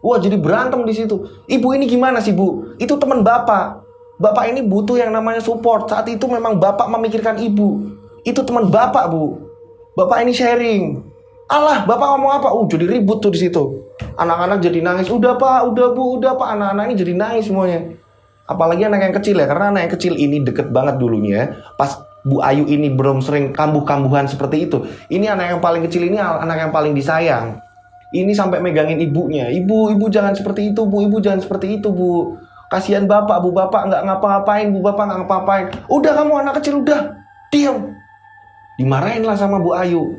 Wah, jadi berantem di situ. Ibu ini gimana sih, Bu? Itu teman Bapak. Bapak ini butuh yang namanya support. Saat itu memang Bapak memikirkan Ibu. Itu teman Bapak, Bu. Bapak ini sharing. Alah, Bapak ngomong apa? Jadi ribut tuh di situ. Anak-anak jadi nangis. Udah, Pak. Udah, Bu. Udah, Pak. Anak-anak ini jadi nangis semuanya. Apalagi anak yang kecil ya, karena anak yang kecil ini deket banget dulunya. Pas Bu Ayu ini belum sering kambuh-kambuhan seperti itu. Ini anak yang paling kecil ini anak yang paling disayang. Ini sampai megangin ibunya. Ibu jangan seperti itu, Bu. Ibu jangan seperti itu, Bu. Kasihan Bapak, Bu. Bapak nggak ngapa-ngapain, Bu. Bapak nggak ngapa-ngapain. Udah kamu anak kecil, udah. Diam. Dimarahin lah sama Bu Ayu.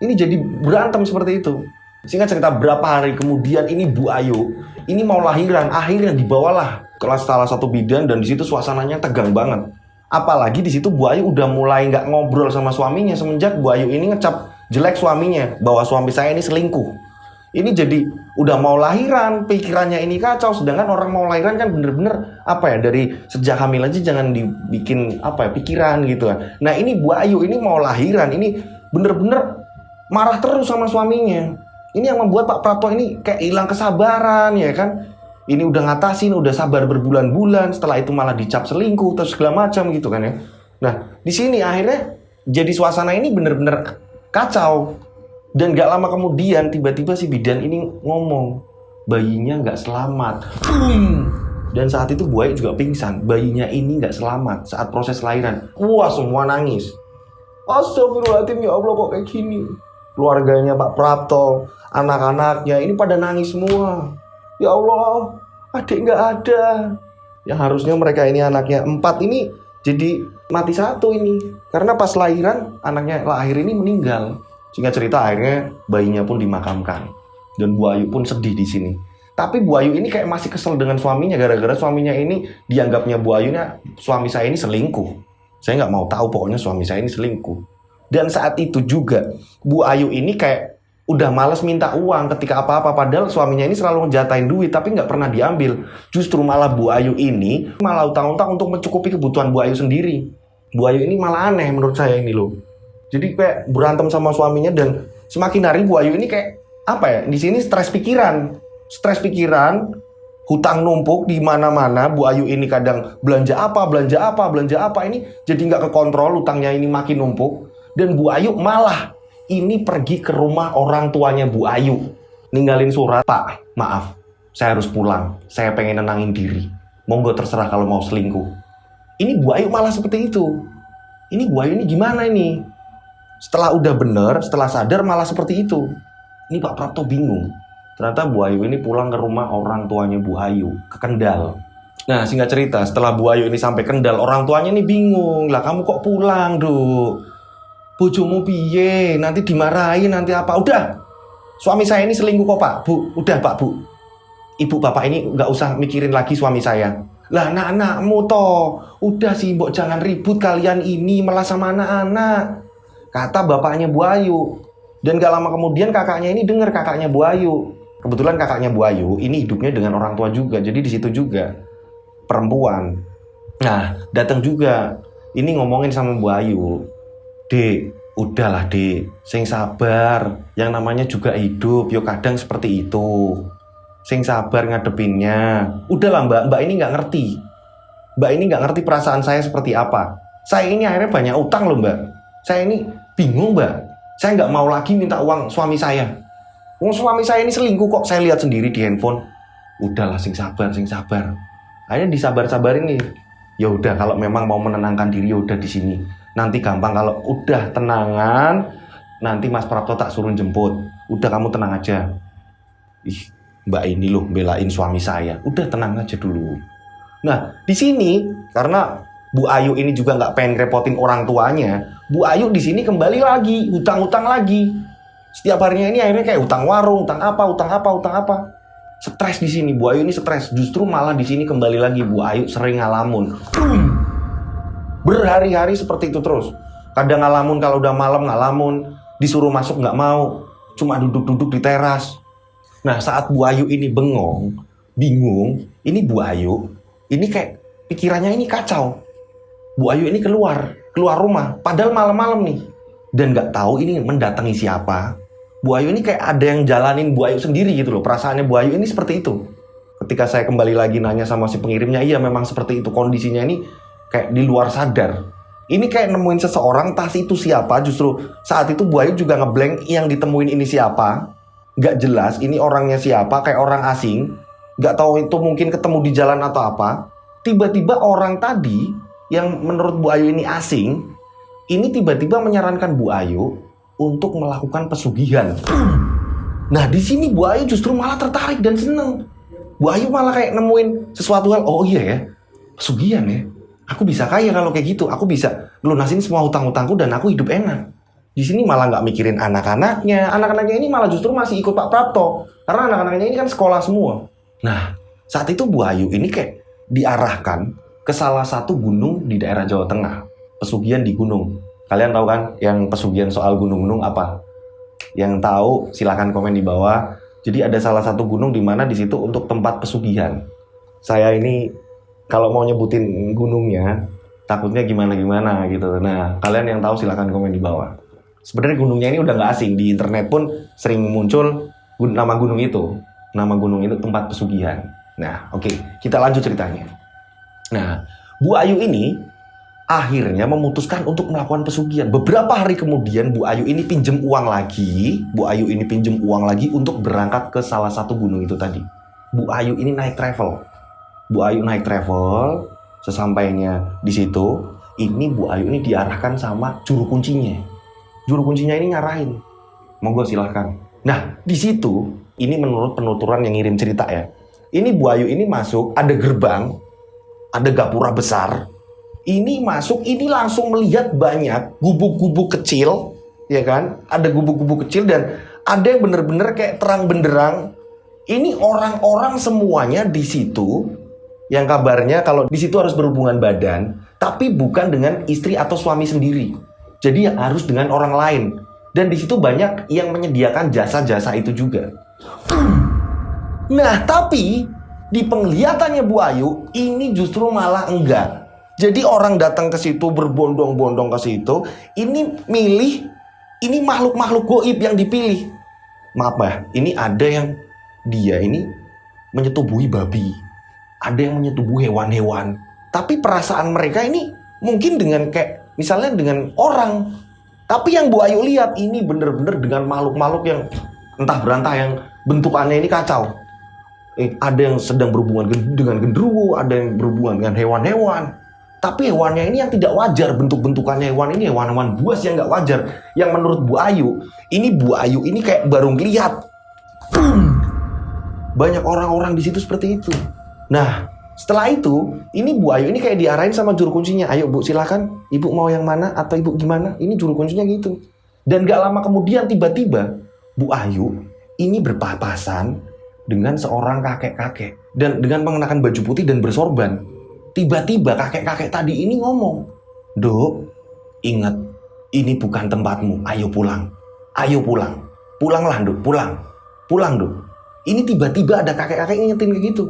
Ini jadi berantem seperti itu. Singkat cerita, berapa hari kemudian ini Bu Ayu ini mau lahiran, akhirnya dibawalah ke salah satu bidan dan di situ suasananya tegang banget. Apalagi di situ Bu Ayu udah mulai nggak ngobrol sama suaminya semenjak Bu Ayu ini ngecap jelek suaminya bahwa suami saya ini selingkuh. Ini jadi udah mau lahiran, pikirannya ini kacau. Sedangkan orang mau lahiran kan bener-bener apa ya, dari sejak hamil aja jangan dibikin apa ya, pikiran gitu kan. Nah ini Bu Ayu ini mau lahiran, ini bener-bener marah terus sama suaminya. Ini yang membuat Pak Prapto ini kayak hilang kesabaran ya kan. Ini udah ngatasin, udah sabar berbulan-bulan, setelah itu malah dicap selingkuh terus segala macam gitu kan ya. Nah, di sini akhirnya jadi suasana ini bener-bener kacau. Dan gak lama kemudian tiba-tiba si bidan ini ngomong, bayinya gak selamat. Dan saat itu Bu Ayu juga pingsan, bayinya ini gak selamat saat proses lahiran. Wah, semua nangis. Astagfirullahaladzim, ya Allah kok kayak gini. Keluarganya Pak Prapto, anak-anaknya ini pada nangis semua. Ya Allah, adik nggak ada. Yang harusnya mereka ini anaknya 4 ini jadi mati 1 ini. Karena pas lahiran, anaknya lahir ini meninggal. Singkat cerita akhirnya bayinya pun dimakamkan. Dan Bu Ayu pun sedih di sini. Tapi Bu Ayu ini kayak masih kesel dengan suaminya. Gara-gara suaminya ini dianggapnya Bu Ayunya, suami saya ini selingkuh. Saya nggak mau tahu, pokoknya suami saya ini selingkuh. Dan saat itu juga Bu Ayu ini kayak udah males minta uang ketika apa-apa. Padahal suaminya ini selalu ngejatain duit tapi nggak pernah diambil. Justru malah Bu Ayu ini malah utang-utang untuk mencukupi kebutuhan Bu Ayu sendiri. Bu Ayu ini malah aneh menurut saya ini loh. Jadi kayak berantem sama suaminya dan semakin hari Bu Ayu ini kayak apa ya? Di sini stres pikiran, hutang numpuk di mana-mana. Bu Ayu ini kadang belanja apa ini jadi nggak kekontrol, hutangnya ini makin numpuk. Dan Bu Ayu malah ini pergi ke rumah orang tuanya Bu Ayu, ninggalin surat, Pak, maaf, saya harus pulang, saya pengen nenangin diri, monggo terserah kalau mau selingkuh. Ini Bu Ayu malah seperti itu. Ini Bu Ayu ini gimana ini? Setelah udah bener, setelah sadar malah seperti itu. Ini Pak Prapto bingung. Ternyata Bu Ayu ini pulang ke rumah orang tuanya Bu Ayu, ke Kendal. Nah, singkat cerita, setelah Bu Ayu ini sampai Kendal, orang tuanya ini bingung. Lah kamu kok pulang, Duk? Bojomu piye? Nanti dimarahin, nanti apa? Udah, suami saya ini selingkuh kok, Pak. Bu, udah Pak, Bu. Ibu bapak ini nggak usah mikirin lagi suami saya. Lah anak-anakmu toh. Udah sih, mbok jangan ribut kalian ini malah sama anak-anak. Kata bapaknya Bu Ayu. Dan gak lama kemudian kakaknya ini dengar, kakaknya Bu Ayu. Kebetulan kakaknya Bu Ayu ini hidupnya dengan orang tua juga. Jadi di situ juga perempuan. Nah, datang juga. Ini ngomongin sama Bu Ayu. Dek, udahlah dek, sing sabar. Yang namanya juga hidup, yo kadang seperti itu. Sing sabar ngadepinnya. Udahlah mbak ini nggak ngerti. Mbak ini nggak ngerti perasaan saya seperti apa. Saya ini akhirnya banyak utang loh mbak. Saya ini bingung mbak. Saya nggak mau lagi minta uang suami saya. Suami saya ini selingkuh kok, saya lihat sendiri di handphone. Udahlah sing sabar, sing sabar. Akhirnya disabar-sabarin nih. Ya udah kalau memang mau menenangkan diri ya udah di sini. Nanti gampang kalau udah tenangan, nanti Mas Prapto tak suruh jemput. Udah kamu tenang aja. Ih, Mbak ini loh belain suami saya. Udah tenang aja dulu. Nah, di sini karena Bu Ayu ini juga nggak pengen repotin orang tuanya, Bu Ayu di sini kembali lagi, hutang-hutang lagi. Setiap harinya ini akhirnya kayak hutang warung, hutang apa. Stres di sini, Bu Ayu ini stres. Justru malah di sini kembali lagi Bu Ayu sering ngalamun. Berhari-hari seperti itu terus. Kadang ngalamun kalau udah malam ngalamun, disuruh masuk nggak mau, cuma duduk-duduk di teras. Nah saat Bu Ayu ini bingung, ini Bu Ayu ini kayak pikirannya ini kacau. Bu Ayu ini keluar rumah, padahal malam-malam nih, dan nggak tahu ini mendatangi siapa. Bu Ayu ini kayak ada yang jalanin Bu Ayu sendiri gitu loh. Perasaannya Bu Ayu ini seperti itu. Ketika saya kembali lagi nanya sama si pengirimnya, iya memang seperti itu. Kondisinya ini kayak di luar sadar. Ini kayak nemuin seseorang, tas itu siapa. Justru saat itu Bu Ayu juga ngeblank yang ditemuin ini siapa. Gak jelas ini orangnya siapa, kayak orang asing. Gak tahu itu mungkin ketemu di jalan atau apa. Tiba-tiba orang tadi yang menurut Bu Ayu ini asing, ini tiba-tiba menyarankan Bu Ayu untuk melakukan pesugihan. Nah di sini Bu Ayu justru malah tertarik dan seneng. Bu Ayu malah kayak nemuin sesuatu hal. Oh iya ya, pesugihan ya. Aku bisa kaya kalau kayak gitu. Aku bisa lunasin semua hutang-hutangku dan aku hidup enak. Di sini malah nggak mikirin anak-anaknya. Anak-anaknya ini malah justru masih ikut Pak Prapto. Karena anak-anaknya ini kan sekolah semua. Nah saat itu Bu Ayu ini kayak diarahkan ke salah satu gunung di daerah Jawa Tengah. Pesugihan di gunung. Kalian tahu kan yang pesugihan soal gunung-gunung apa? Yang tahu silahkan komen di bawah. Jadi ada salah satu gunung di mana di situ untuk tempat pesugihan. Saya ini kalau mau nyebutin gunungnya takutnya gimana-gimana gitu. Nah, kalian yang tahu silahkan komen di bawah. Sebenarnya gunungnya ini udah nggak asing, di internet pun sering muncul nama gunung itu. Nama gunung itu tempat pesugihan. Nah, oke, kita lanjut ceritanya. Nah, Bu Ayu ini akhirnya memutuskan untuk melakukan pesugihan. Beberapa hari kemudian Bu Ayu ini pinjem uang lagi. Untuk berangkat ke salah satu gunung itu tadi. Bu Ayu ini naik travel. Sesampainya di situ, ini Bu Ayu ini diarahkan sama juru kuncinya. Juru kuncinya ini ngarahin. Monggo silahkan. Nah, di situ ini menurut penuturan yang ngirim cerita ya. Ini Bu Ayu ini masuk, ada gerbang, ada gapura besar. Ini masuk, ini langsung melihat banyak gubuk-gubuk kecil, ya kan? Ada gubuk-gubuk kecil dan ada yang bener-bener kayak terang benderang. Ini orang-orang semuanya di situ, yang kabarnya kalau di situ harus berhubungan badan, tapi bukan dengan istri atau suami sendiri. Jadi harus dengan orang lain. Dan di situ banyak yang menyediakan jasa-jasa itu juga. Nah, tapi di penglihatannya Bu Ayu, ini justru malah enggak. Jadi orang datang ke situ berbondong-bondong ke situ, ini milih, ini makhluk-makhluk goib yang dipilih. Maaf ya, ini ada yang dia ini menyetubuhi babi, ada yang menyetubuhi hewan-hewan. Tapi perasaan mereka ini mungkin dengan kayak misalnya dengan orang. Tapi yang Bu Ayu lihat ini bener-bener dengan makhluk-makhluk yang entah berantah yang bentukannya ini kacau. Ada yang sedang berhubungan dengan genderuwo, ada yang berhubungan dengan hewan-hewan. Tapi hewannya ini yang tidak wajar, bentuk-bentukannya hewan ini hewan-hewan buas yang nggak wajar. Yang menurut Bu Ayu ini kayak baru ngeliat. Banyak orang-orang di situ seperti itu. Nah, setelah itu, ini Bu Ayu ini kayak diarahin sama juru kuncinya. Ayo Bu, silakan. Ibu mau yang mana atau ibu gimana? Ini juru kuncinya gitu. Dan gak lama kemudian tiba-tiba Bu Ayu ini berpapasan dengan seorang kakek-kakek. Dan dengan mengenakan baju putih dan bersorban. Tiba-tiba kakek-kakek tadi ini ngomong, "Duk, ingat, ini bukan tempatmu. Ayo pulang. Ayo pulang. Pulanglah, Duk. Pulang, Duk." Ini tiba-tiba ada kakek-kakek ngingetin kayak gitu.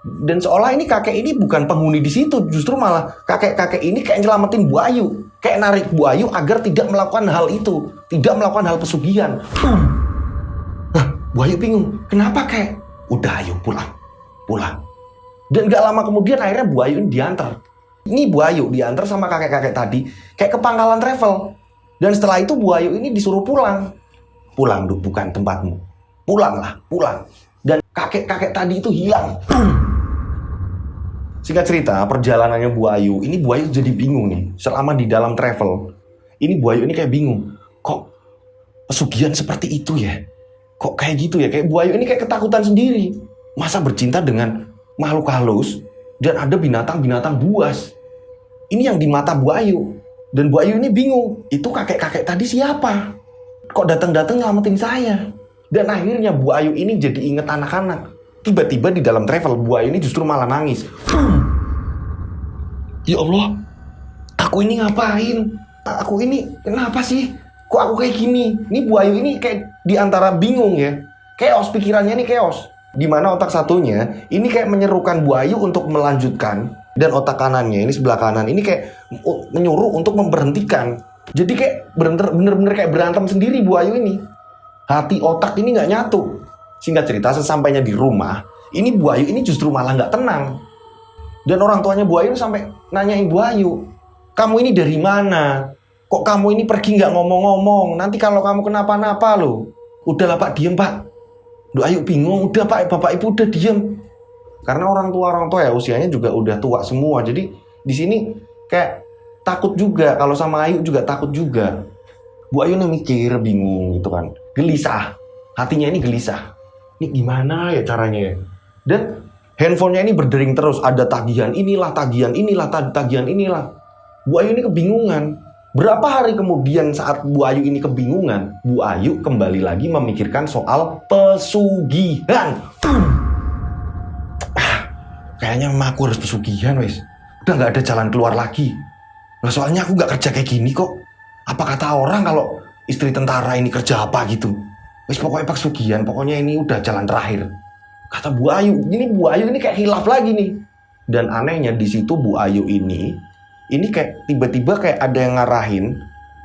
Dan seolah ini kakek ini bukan penghuni di situ, justru malah kakek-kakek ini kayak nyelamatin Bu Ayu, kayak narik Bu Ayu agar tidak melakukan hal itu, tidak melakukan hal pesugihan. Bu Ayu bingung, kenapa kek? Udah ayo pulang. Dan gak lama kemudian akhirnya Bu Ayu ini diantar. Ini Bu Ayu diantar sama kakek-kakek tadi kayak ke pangkalan travel. Dan setelah itu Bu Ayu ini disuruh pulang. Pulang, Duk, bukan tempatmu. Pulang. Dan kakek-kakek tadi itu hilang. Singkat cerita, perjalanannya Bu Ayu, ini Bu Ayu jadi bingung nih. Selama di dalam travel, ini Bu Ayu ini kayak bingung. Kok pesugihan seperti itu ya? Kok kayak gitu ya? Kayak Bu Ayu ini kayak ketakutan sendiri. Masa bercinta dengan makhluk halus dan ada binatang-binatang buas? Ini yang di mata Bu Ayu. Dan Bu Ayu ini bingung. Itu kakek-kakek tadi siapa? Kok datang-datang nyelamatin saya? Dan akhirnya Bu Ayu ini jadi inget anak-anak. Tiba-tiba di dalam travel, Bu Ayu ini justru malah nangis. Ya Allah, aku ini ngapain? Aku ini kenapa sih? Kok aku kayak gini? Ini Bu Ayu ini kayak diantara bingung ya. Chaos, pikirannya ini chaos. Dimana otak satunya ini kayak menyerukan Bu Ayu untuk melanjutkan. Dan otak kanannya ini sebelah kanan ini kayak menyuruh untuk memberhentikan. Jadi kayak bener-bener kayak berantem sendiri Bu Ayu ini. Hati otak ini gak nyatu. Singkat cerita, sesampainya di rumah, ini Bu Ayu ini justru malah nggak tenang. Dan orang tuanya Bu Ayu sampai nanyain Bu Ayu, kamu ini dari mana? Kok kamu ini pergi nggak ngomong-ngomong? Nanti kalau kamu kenapa-napa loh. Udahlah Pak, diem Pak. Bu Ayu bingung, udah Pak, Bapak Ibu udah diem. Karena orang tua ya usianya juga udah tua semua. Jadi di sini kayak takut juga. Kalau sama Ayu juga takut juga. Bu Ayu nih mikir, bingung gitu kan. Gelisah. Hatinya ini gelisah. Ini gimana ya caranya ya? Dan handphonenya ini berdering terus. Ada tagihan inilah. Bu Ayu ini kebingungan. Berapa hari kemudian saat Bu Ayu ini kebingungan, Bu Ayu kembali lagi memikirkan soal pesugihan. Kayaknya memang aku harus pesugihan wes. Udah gak ada jalan keluar lagi. Nah soalnya aku gak kerja kayak gini kok. Apa kata orang kalau istri tentara ini kerja apa gitu? Wis pokoknya pesugihan, pokoknya ini udah jalan terakhir. Kata Bu Ayu, Bu Ayu ini kayak hilaf lagi nih. Dan anehnya di situ Bu Ayu ini kayak tiba-tiba kayak ada yang ngarahin,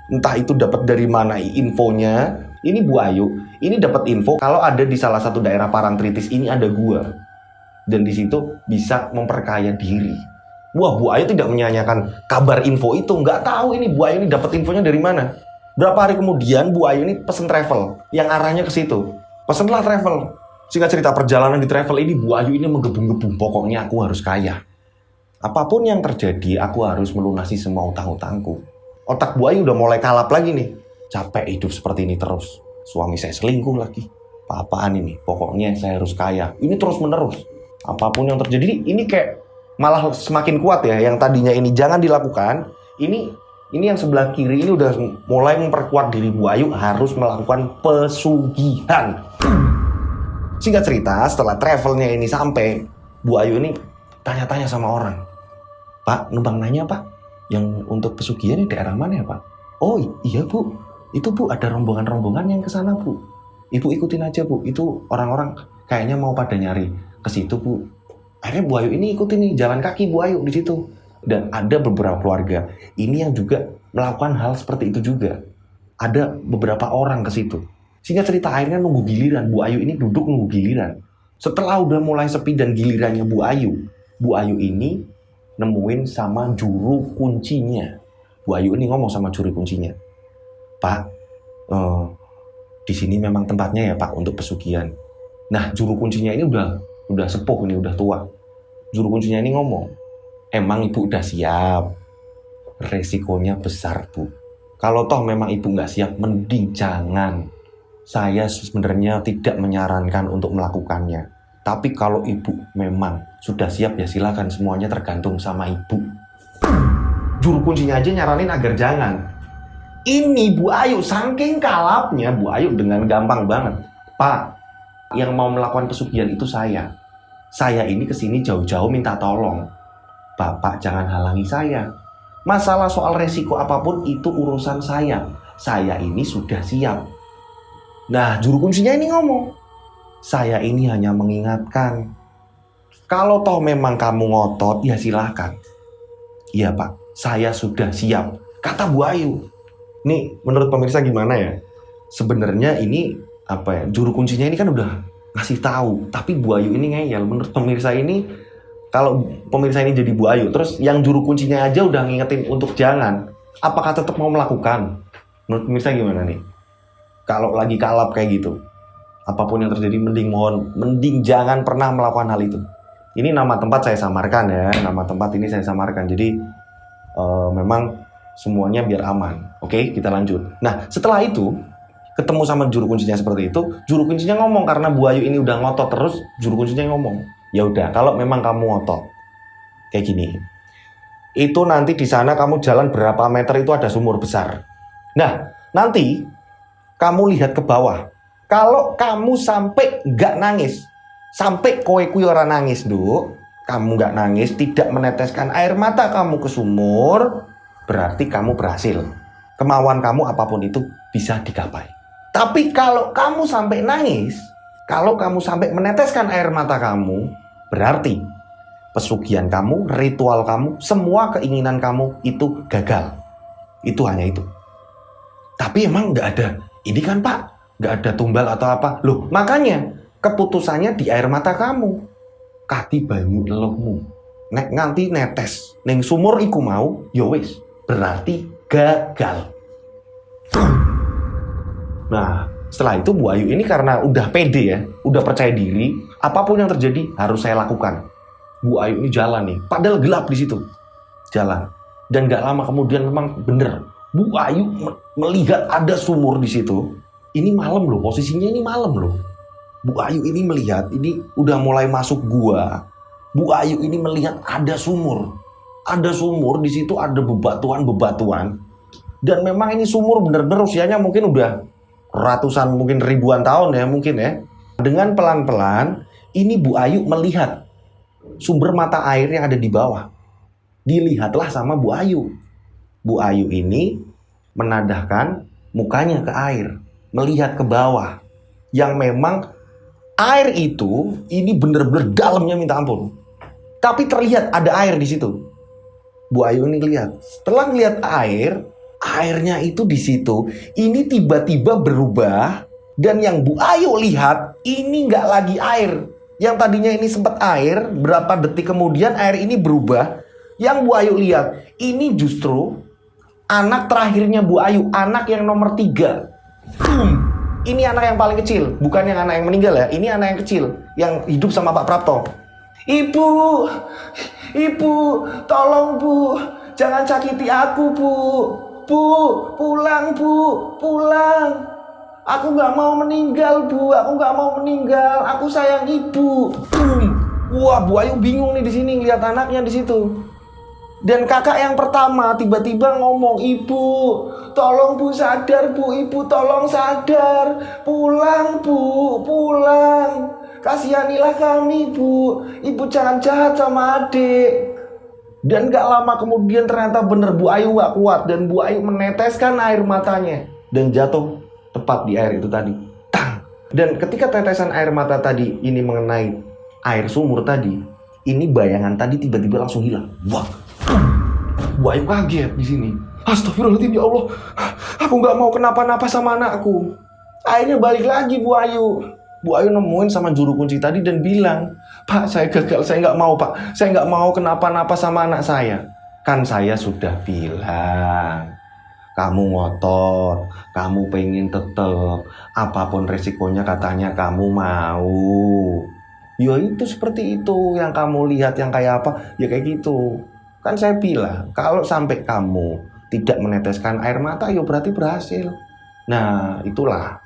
entah itu dapat dari mana infonya. Ini Bu Ayu, ini dapat info kalau ada di salah satu daerah Parangtritis ini ada gua. Dan di situ bisa memperkaya diri. Wah, Bu Ayu tidak menyanyikan kabar info itu, nggak tahu ini Bu Ayu ini dapat infonya dari mana. Berapa hari kemudian Bu Ayu ini pesen travel yang arahnya ke situ. Pesenlah travel. Singkat cerita, perjalanan di travel ini Bu Ayu ini menggebu-gebu. Pokoknya aku harus kaya. Apapun yang terjadi, aku harus melunasi semua utang-utangku. Otak Bu Ayu udah mulai kalap lagi nih. Capek hidup seperti ini terus. Suami saya selingkuh lagi. Apa-apaan ini? Pokoknya saya harus kaya. Ini terus menerus. Apapun yang terjadi, ini kayak malah semakin kuat ya. Yang tadinya ini jangan dilakukan, ini yang sebelah kiri ini udah mulai memperkuat diri Bu Ayu harus melakukan pesugihan. Singkat cerita, setelah travelnya ini sampai, Bu Ayu ini tanya-tanya sama orang. Pak, numpang nanya Pak, yang untuk pesugihan di daerah mana ya Pak? Oh iya Bu, itu Bu ada rombongan-rombongan yang kesana Bu. Ibu ikutin aja Bu, itu orang-orang kayaknya mau pada nyari ke situ Bu. Akhirnya Bu Ayu ini ikutin nih, jalan kaki Bu Ayu di situ. Dan ada beberapa keluarga ini yang juga melakukan hal seperti itu juga. Ada beberapa orang ke situ. Singkat cerita, akhirnya nunggu giliran. Bu Ayu ini duduk nunggu giliran. Setelah udah mulai sepi dan gilirannya Bu Ayu ini nemuin sama juru kuncinya. Bu Ayu ini ngomong sama juru kuncinya, Pak, di sini memang tempatnya ya Pak untuk pesugihan. Nah, juru kuncinya ini udah sepuh, ini udah tua. Juru kuncinya ini ngomong, emang Ibu udah siap? Resikonya besar Bu. Kalau toh memang Ibu nggak siap, mending jangan. Saya sebenarnya tidak menyarankan untuk melakukannya. Tapi kalau Ibu memang sudah siap ya silakan, semuanya tergantung sama Ibu. Juru kuncinya aja nyaranin agar jangan. Ini Bu Ayu, saking kalapnya Bu Ayu dengan gampang banget. Pak, yang mau melakukan pesugihan itu saya. Saya ini kesini jauh-jauh minta tolong. Bapak jangan halangi saya. Masalah soal resiko apapun itu urusan saya. Saya ini sudah siap. Nah, juru kuncinya ini ngomong, saya ini hanya mengingatkan. Kalau toh memang kamu ngotot, ya silakan. Iya Pak, saya sudah siap, kata Bu Ayu. Nih, menurut pemirsa gimana ya? Sebenarnya ini apa ya? Juru kuncinya ini kan udah ngasih tahu, tapi Bu Ayu ini ngeyel. Menurut pemirsa ini, kalau pemirsa ini jadi Bu Ayu, terus yang juru kuncinya aja udah ngingetin untuk jangan, apakah tetap mau melakukan? Menurut pemirsa gimana nih? Kalau lagi kalap kayak gitu, apapun yang terjadi, mending jangan pernah melakukan hal itu. Ini nama tempat saya samarkan ya, nama tempat ini saya samarkan. Jadi memang semuanya biar aman. Oke, kita lanjut. Nah, setelah itu ketemu sama juru kuncinya seperti itu, juru kuncinya ngomong karena Bu Ayu ini udah ngotot terus, juru kuncinya ngomong, ya udah, kalau memang kamu ngotot kayak gini, itu nanti di sana kamu jalan berapa meter itu ada sumur besar. Nah, nanti kamu lihat ke bawah. Kalau kamu sampai nggak nangis, sampai kowe kuwi ora nangis, Nduk, kamu nggak nangis, tidak meneteskan air mata kamu ke sumur, berarti kamu berhasil. Kemauan kamu apapun itu bisa digapai. Tapi kalau kamu sampai nangis, kalau kamu sampai meneteskan air mata kamu, berarti pesugihan kamu, ritual kamu, semua keinginan kamu itu gagal. Itu hanya itu. Tapi emang nggak ada, ini kan Pak, nggak ada tumbal atau apa. Loh, makanya keputusannya di air mata kamu. Kati banyu elohmu. Nek nganti netes ning sumur iku mau, ya wis, berarti gagal. Nah, setelah itu Bu Ayu ini karena udah pede ya, udah percaya diri, apapun yang terjadi harus saya lakukan. Bu Ayu ini jalan nih, padahal gelap di situ. Jalan. Dan gak lama kemudian memang bener, Bu Ayu melihat ada sumur di situ. Ini malam loh, posisinya ini malam loh. Bu Ayu ini melihat, ini udah mulai masuk gua. Bu Ayu ini melihat ada sumur. Ada sumur, di situ ada bebatuan-bebatuan. Dan memang ini sumur bener-bener usianya mungkin udah ratusan, mungkin ribuan tahun ya mungkin ya. Dengan pelan-pelan, ini Bu Ayu melihat sumber mata air yang ada di bawah. Dilihatlah sama Bu Ayu. Bu Ayu ini menadahkan mukanya ke air, melihat ke bawah. Yang memang air itu ini bener-bener dalamnya minta ampun. Tapi terlihat ada air di situ. Bu Ayu ini lihat. Setelah lihat air, airnya itu di situ. Ini tiba-tiba berubah. Dan yang Bu Ayu lihat, ini nggak lagi air. Yang tadinya ini sempat air, berapa detik kemudian air ini berubah. Yang Bu Ayu lihat, ini justru anak terakhirnya Bu Ayu, anak yang nomor 3. Ini anak yang paling kecil, bukan yang anak yang meninggal ya. Ini anak yang kecil, yang hidup sama Pak Prapto. Ibu, tolong Bu, jangan sakiti aku Bu. Bu, pulang Bu, pulang. Aku gak mau meninggal Bu, aku gak mau meninggal. Aku sayang Ibu. Wah, Bu Ayu bingung nih di sini ngeliat anaknya di situ. Dan kakak yang pertama tiba-tiba ngomong, Ibu, tolong Bu sadar Bu, Ibu tolong sadar. Pulang Bu, pulang. Kasihanilah kami Bu, Ibu jangan jahat sama adik. Dan gak lama kemudian ternyata bener Bu Ayu gak kuat. Dan Bu Ayu meneteskan air matanya. Dan jatuh tepat di air itu tadi. Tang. Dan ketika tetesan air mata tadi ini mengenai air sumur tadi, ini bayangan tadi tiba-tiba langsung hilang. Wah. Bu Ayu kaget di sini. Astagfirullahaladzim, ya Allah. Aku nggak mau kenapa-napa sama anakku. Akhirnya balik lagi Bu Ayu. Bu Ayu nemuin sama juru kunci tadi dan bilang, Pak, saya gagal. Saya nggak mau, Pak. Saya nggak mau kenapa-napa sama anak saya. Kan saya sudah bilang. Kamu ngotot, kamu pengen tetep, apapun resikonya katanya kamu mau. Ya itu seperti itu, yang kamu lihat yang kayak apa, ya kayak gitu. Kan saya bilang, kalau sampai kamu tidak meneteskan air mata, ya berarti berhasil. Nah, itulah.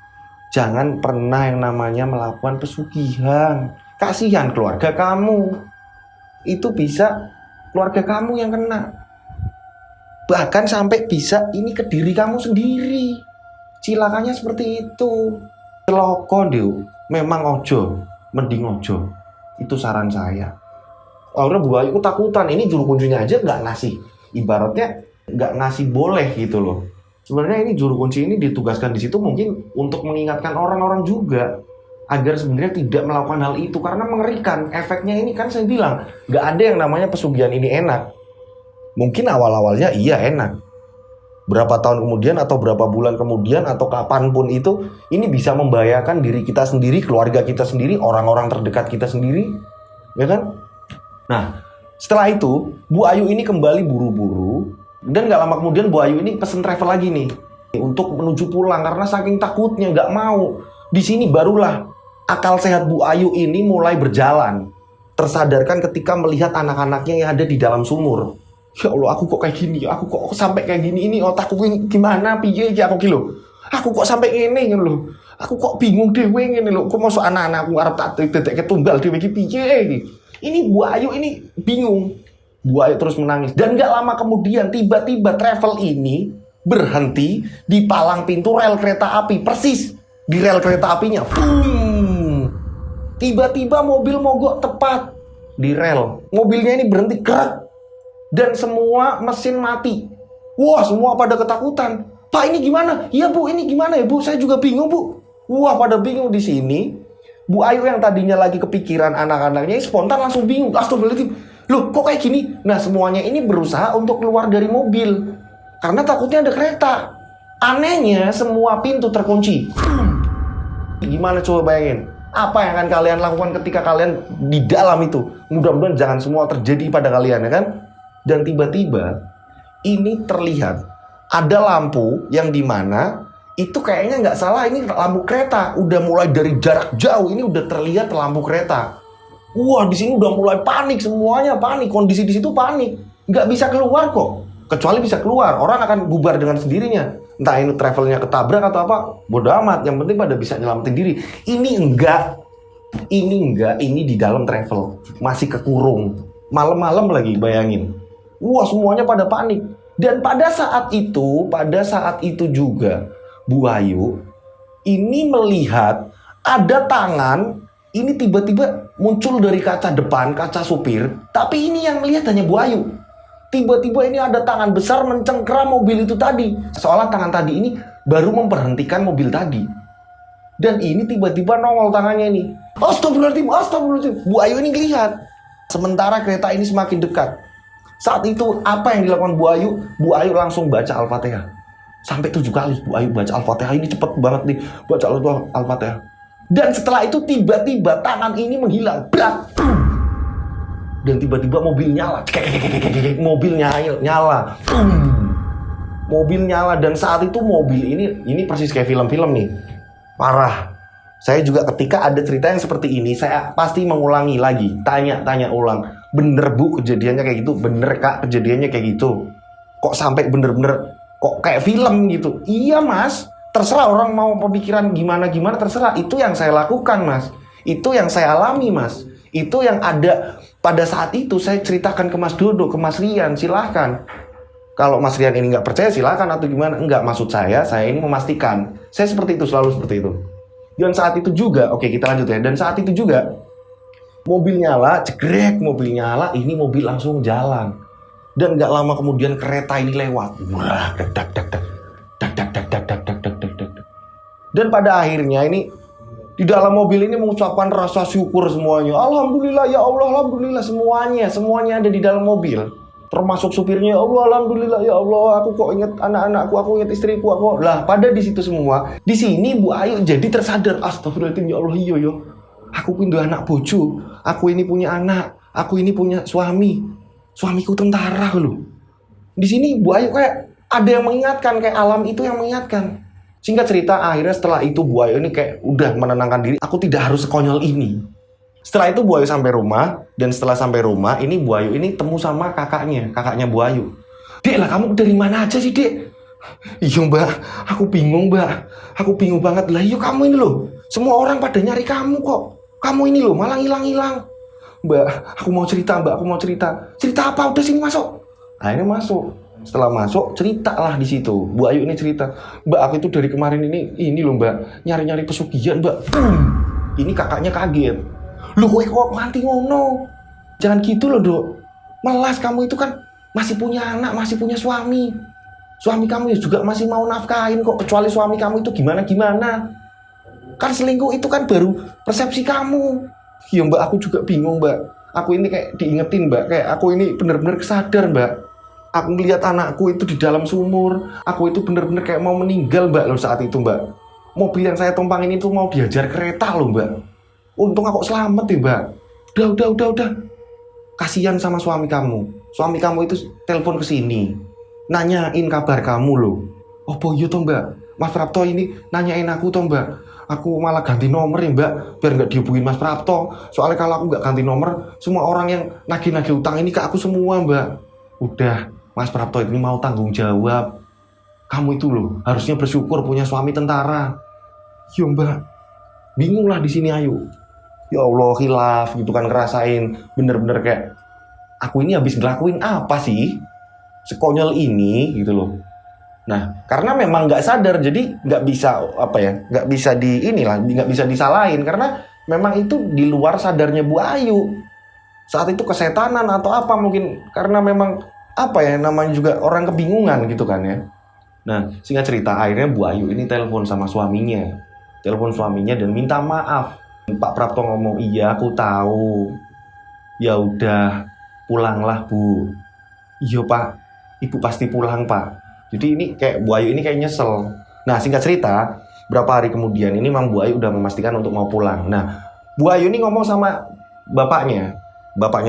Jangan pernah yang namanya melakukan pesugihan. Kasihan keluarga kamu. Itu bisa keluarga kamu yang kena. Bahkan sampai bisa ini ke diri kamu sendiri. Cilakannya seperti itu. Celoko deh, memang ojo, mending ojo. Itu saran saya. Akhirnya Bu Ayu ketakutan. Ini juru kuncinya aja nggak ngasih. Ibaratnya nggak ngasih boleh gitu loh. Sebenarnya ini juru kunci ini ditugaskan di situ mungkin untuk mengingatkan orang-orang juga. agar sebenarnya tidak melakukan hal itu, karena mengerikan. Efeknya ini kan saya bilang, nggak ada yang namanya pesugihan ini enak. Mungkin awal-awalnya iya enak, berapa tahun kemudian atau berapa bulan kemudian atau kapanpun itu, ini bisa membahayakan diri kita sendiri, keluarga kita sendiri, orang-orang terdekat kita sendiri, ya kan? Nah, setelah itu Bu Ayu ini kembali buru-buru, dan nggak lama kemudian Bu Ayu ini pesen travel lagi nih untuk menuju pulang karena saking takutnya, nggak mau. Di sini barulah akal sehat Bu Ayu ini mulai berjalan, tersadarkan ketika melihat anak-anaknya yang ada di dalam sumur. Ya Allah, aku kok kayak gini, aku kok sampai kayak gini, ini otakku ini gimana, piye aku kilo, aku kok sampai ini loh, aku kok bingung dewe ini loh, kok masuk anak-anakku arep tak dedek ketunggal dewe iki piye iki. Ini Bu Ayu ini bingung. Bu Ayu terus menangis, dan gak lama kemudian tiba-tiba travel ini berhenti di palang pintu rel kereta api, persis di rel kereta apinya. Boom. Tiba-tiba mobil mogok tepat di rel. Mobilnya ini berhenti gerak dan semua mesin mati. Wah, semua pada ketakutan. Pak, ini gimana? Iya Bu, ini gimana ya Bu? Saya juga bingung Bu. Wah, pada bingung di sini. Bu Ayu yang tadinya lagi kepikiran anak-anaknya spontan langsung bingung. Astagfirullahaladzim. Loh, kok kayak gini? Nah, semuanya ini berusaha untuk keluar dari mobil karena takutnya ada kereta. Anehnya semua pintu terkunci. Gimana coba bayangin? Apa yang akan kalian lakukan ketika kalian di dalam itu? Mudah-mudahan jangan semua terjadi pada kalian, ya kan? Dan tiba-tiba ini terlihat ada lampu yang dimana itu kayaknya nggak salah, ini lampu kereta. Udah mulai dari jarak jauh ini udah terlihat lampu kereta. Wah, di sini udah mulai panik, semuanya panik, kondisi di situ panik, nggak bisa keluar kok. Kecuali bisa keluar, orang akan bubar dengan sendirinya. Entah ini travelnya ketabrak atau apa, bodo amat. Yang penting pada bisa nyelamatin diri. Ini enggak, ini di dalam travel masih kekurung. Malam-malam lagi, bayangin. Wah, semuanya pada panik. Dan pada saat itu juga Bu Ayu ini melihat ada tangan ini tiba-tiba muncul dari kaca depan, kaca supir. Tapi ini yang melihat hanya Bu Ayu. Tiba-tiba ini ada tangan besar mencengkeram mobil itu tadi. Seolah tangan tadi ini baru memberhentikan mobil tadi. Dan ini tiba-tiba nongol tangannya ini. Astagfirullahaladzim. Bu Ayu ini lihat. Sementara kereta ini semakin dekat. Saat itu apa yang dilakukan Bu Ayu? Bu Ayu langsung baca Al-Fatihah. Sampai 7 kali Bu Ayu baca Al-Fatihah. Ini cepet banget nih baca Al-Fatihah. Dan setelah itu tiba-tiba tangan ini menghilang. Brak. Dan tiba-tiba mobil nyala. Mobil nyala. Mobil nyala. Dan saat itu mobil ini persis kayak film-film nih. Parah. Saya juga ketika ada cerita yang seperti ini, saya pasti mengulangi lagi. Tanya ulang. Bener Bu kejadiannya kayak gitu? Bener Kak kejadiannya kayak gitu? Kok sampai bener-bener kok kayak film gitu? Iya Mas. Terserah orang mau pemikiran gimana-gimana, terserah. Itu yang saya lakukan Mas. Itu yang saya alami Mas. Itu yang ada pada saat itu. Saya ceritakan ke Mas Dodo, ke Mas Rian, silahkan. Kalau Mas Rian ini nggak percaya silahkan atau gimana. Enggak, maksud saya ini memastikan. Saya seperti itu, selalu seperti itu. Dan saat itu juga, oke kita lanjut ya. Dan saat itu juga mobil nyala, cekrek, mobil nyala, ini mobil langsung jalan. Dan nggak lama kemudian kereta ini lewat. Wah, dak. Dan pada akhirnya ini di dalam mobil ini mengucapkan rasa syukur semuanya. Alhamdulillah ya Allah, alhamdulillah semuanya ada di dalam mobil. Termasuk supirnya, ya Allah, alhamdulillah ya Allah, aku kok ingat anak-anakku, aku ingat istriku, aku. Lah, pada di situ semua, di sini Bu Ayu jadi tersadar, astagfirullahaladzim ya Allah, iya yo. Aku punya anak bojo, aku ini punya anak, aku ini punya suami. Suamiku tentara loh. Di sini Bu Ayu kayak ada yang mengingatkan, kayak alam itu yang mengingatkan. Singkat cerita, akhirnya setelah itu Bu Ayu ini kayak udah menenangkan diri, aku tidak harus sekonyol ini. Setelah itu Bu Ayu sampai rumah, dan setelah sampai rumah, ini Bu Ayu ini temu sama kakaknya Bu Ayu. Dek lah, kamu dari mana aja sih Dek? Iya Mbak, aku bingung banget. Lah iya kamu ini loh, semua orang pada nyari kamu kok. Kamu ini loh malah hilang-hilang. Mbak, aku mau cerita. Cerita apa? Udah sini masuk. Akhirnya masuk. Setelah masuk, ceritalah di situ. Bu Ayu ini cerita, Mbak aku itu dari kemarin ini loh Mbak, nyari-nyari pesugihan Mbak. Ini kakaknya kaget. Loh kok nganti ngono? Jangan gitu loh Dok. Melas kamu itu kan masih punya anak, masih punya suami. Suami kamu juga masih mau nafkahin kok. Kecuali suami kamu itu gimana. Kan selingkuh itu kan baru persepsi kamu. Ya Mbak, aku juga bingung Mbak. Aku ini kayak diingetin Mbak, kayak aku ini bener-bener kesadar Mbak. Aku ngeliat anakku itu di dalam sumur. Aku itu bener-bener kayak mau meninggal Mbak loh saat itu Mbak. Mobil yang saya tumpangin itu mau dihajar kereta loh Mbak. Untung aku selamat ya Mbak. Udah. Kasihan sama suami kamu. Suami kamu itu telepon ke sini, nanyain kabar kamu loh. Oh boyo toh Mbak. Mas Prapto ini nanyain aku toh Mbak. Aku malah ganti nomor ya Mbak, biar nggak dihubungin Mas Prapto. Soalnya kalau aku nggak ganti nomor, semua orang yang nagih-nagih utang ini ke aku semua Mbak. Udah, Mas Prapto ini mau tanggung jawab. Kamu itu loh harusnya bersyukur punya suami tentara. Yo Mbak, bingung lah di sini ayo. Ya Allah, khilaf gitu kan, ngerasain bener-bener kayak aku ini habis ngelakuin apa sih sekonyol ini gitu loh. Nah, karena memang nggak sadar, jadi nggak bisa nggak bisa nggak bisa disalahin karena memang itu di luar sadarnya Bu Ayu. Saat itu kesetanan atau apa mungkin karena memang namanya juga orang kebingungan gitu kan ya. Nah, singkat cerita akhirnya Bu Ayu ini telepon suaminya dan minta maaf. Pak Prapto ngomong, iya aku tahu. Ya udah, pulanglah Bu. Iya Pak, Ibu pasti pulang Pak. Jadi ini kayak Bu Ayu ini kayak nyesel. Nah singkat cerita, berapa hari kemudian ini Mang Bu Ayu udah memastikan untuk mau pulang. Nah Bu Ayu ini ngomong sama bapaknya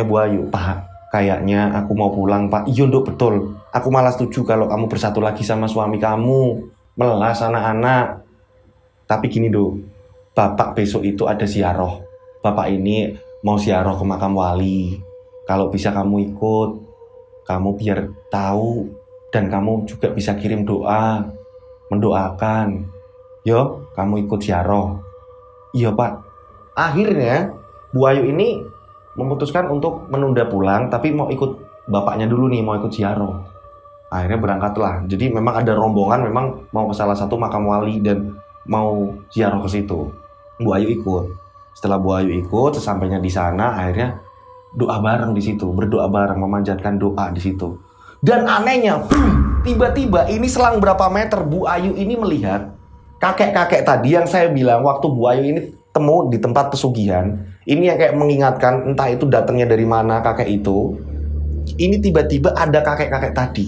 Bu Ayu, Pak kayaknya aku mau pulang Pak. Iya Nduk, betul. Aku malah setuju kalau kamu bersatu lagi sama suami kamu, melelas anak-anak. Tapi gini Nduk, Bapak besok itu ada ziarah. Bapak ini mau ziarah ke makam wali. Kalau bisa kamu ikut, kamu biar tahu dan kamu juga bisa kirim doa, mendoakan. Yo, kamu ikut ziarah. Iya Pak. Akhirnya Bu Ayu ini memutuskan untuk menunda pulang, tapi mau ikut bapaknya dulu nih, mau ikut ziarah. Akhirnya berangkatlah. Jadi memang ada rombongan, memang mau ke salah satu makam wali dan mau ziarah ke situ. Bu Ayu ikut. Setelah Bu Ayu ikut, sesampainya di sana, akhirnya doa bareng di situ, berdoa bareng, memanjatkan doa di situ. Dan anehnya, tiba-tiba ini selang berapa meter Bu Ayu ini melihat kakek-kakek tadi yang saya bilang waktu Bu Ayu ini temu di tempat pesugihan. Ini yang kayak mengingatkan entah itu datangnya dari mana kakek itu. Ini tiba-tiba ada kakek-kakek tadi.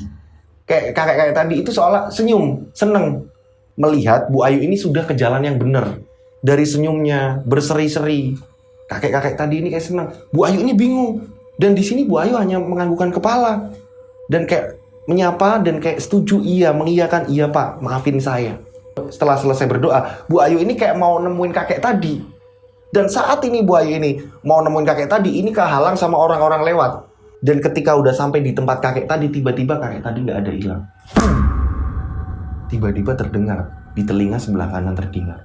Kayak kakek-kakek tadi itu seolah senyum, seneng melihat Bu Ayu ini sudah ke jalan yang benar. Dari senyumnya, berseri-seri. Kakek-kakek tadi ini kayak senang. Bu Ayu ini bingung. Dan di sini Bu Ayu hanya menganggukkan kepala. Dan kayak menyapa dan kayak setuju, iya, mengiyakan, iya Pak, maafin saya. Setelah selesai berdoa, Bu Ayu ini kayak mau nemuin kakek tadi. Dan saat ini Bu Ayu ini mau nemuin kakek tadi, ini kehalang sama orang-orang lewat. Dan ketika udah sampai di tempat kakek tadi, tiba-tiba kakek tadi nggak ada, hilang. Tiba-tiba terdengar, di telinga sebelah kanan terdengar,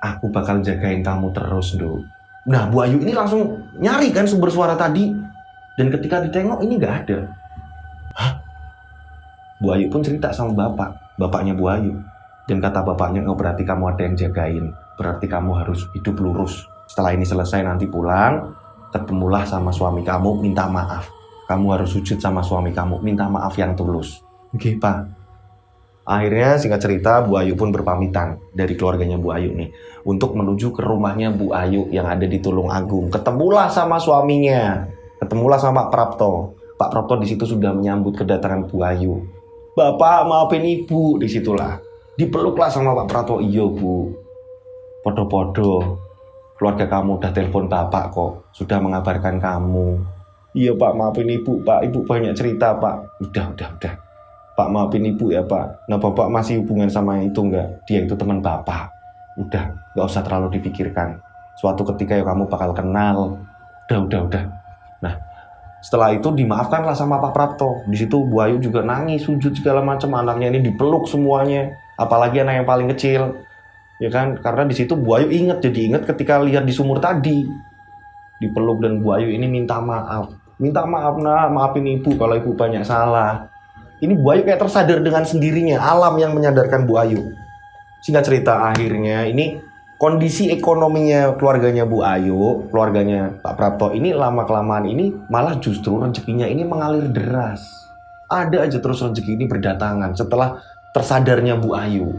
aku bakal jagain kamu terus, Nduk. Nah, Bu Ayu ini langsung nyari kan sumber suara tadi. Dan ketika ditengok, ini nggak ada. Hah? Bu Ayu pun cerita sama bapaknya Bu Ayu. Dan kata bapaknya, oh berarti kamu ada yang jagain. Berarti kamu harus hidup lurus. Setelah ini selesai nanti pulang, ketemulah sama suami kamu, minta maaf. Kamu harus sujud sama suami kamu, minta maaf yang tulus. Oke, Pak. Akhirnya singkat cerita Bu Ayu pun berpamitan dari keluarganya Bu Ayu nih untuk menuju ke rumahnya Bu Ayu yang ada di Tulungagung. Ketemulah sama suaminya, ketemulah sama Pak Prapto. Pak Prapto di situ sudah menyambut kedatangan Bu Ayu. Bapak maafin Ibu, disitulah dipeluklah sama Pak Prapto. Iya Bu, podo-podo. Keluarga kamu udah telepon Bapak kok, sudah mengabarkan kamu. Iya Pak, maafin Ibu Pak, Ibu banyak cerita Pak. Udah. Pak maafin Ibu ya Pak. Nah Bapak masih hubungan sama itu enggak? Dia itu teman Bapak. Udah, gak usah terlalu dipikirkan. Suatu ketika ya kamu bakal kenal. Udah. Nah, setelah itu dimaafkanlah sama Pak Prapto. Di situ Bu Ayu juga nangis, sujud segala macam. Anaknya ini dipeluk semuanya. Apalagi anak yang paling kecil. Ya kan? Karena di situ Bu Ayu ingat ketika lihat di sumur tadi. Dipeluk dan Bu Ayu ini minta maaf. Minta maaf nak, maafin Ibu kalau Ibu banyak salah. Ini Bu Ayu kayak tersadar dengan sendirinya, alam yang menyadarkan Bu Ayu. Singkat cerita akhirnya ini kondisi ekonominya keluarganya Bu Ayu, keluarganya Pak Prapto ini lama-kelamaan ini malah justru rezekinya ini mengalir deras. Ada aja terus rezeki ini berdatangan setelah tersadarnya Bu Ayu.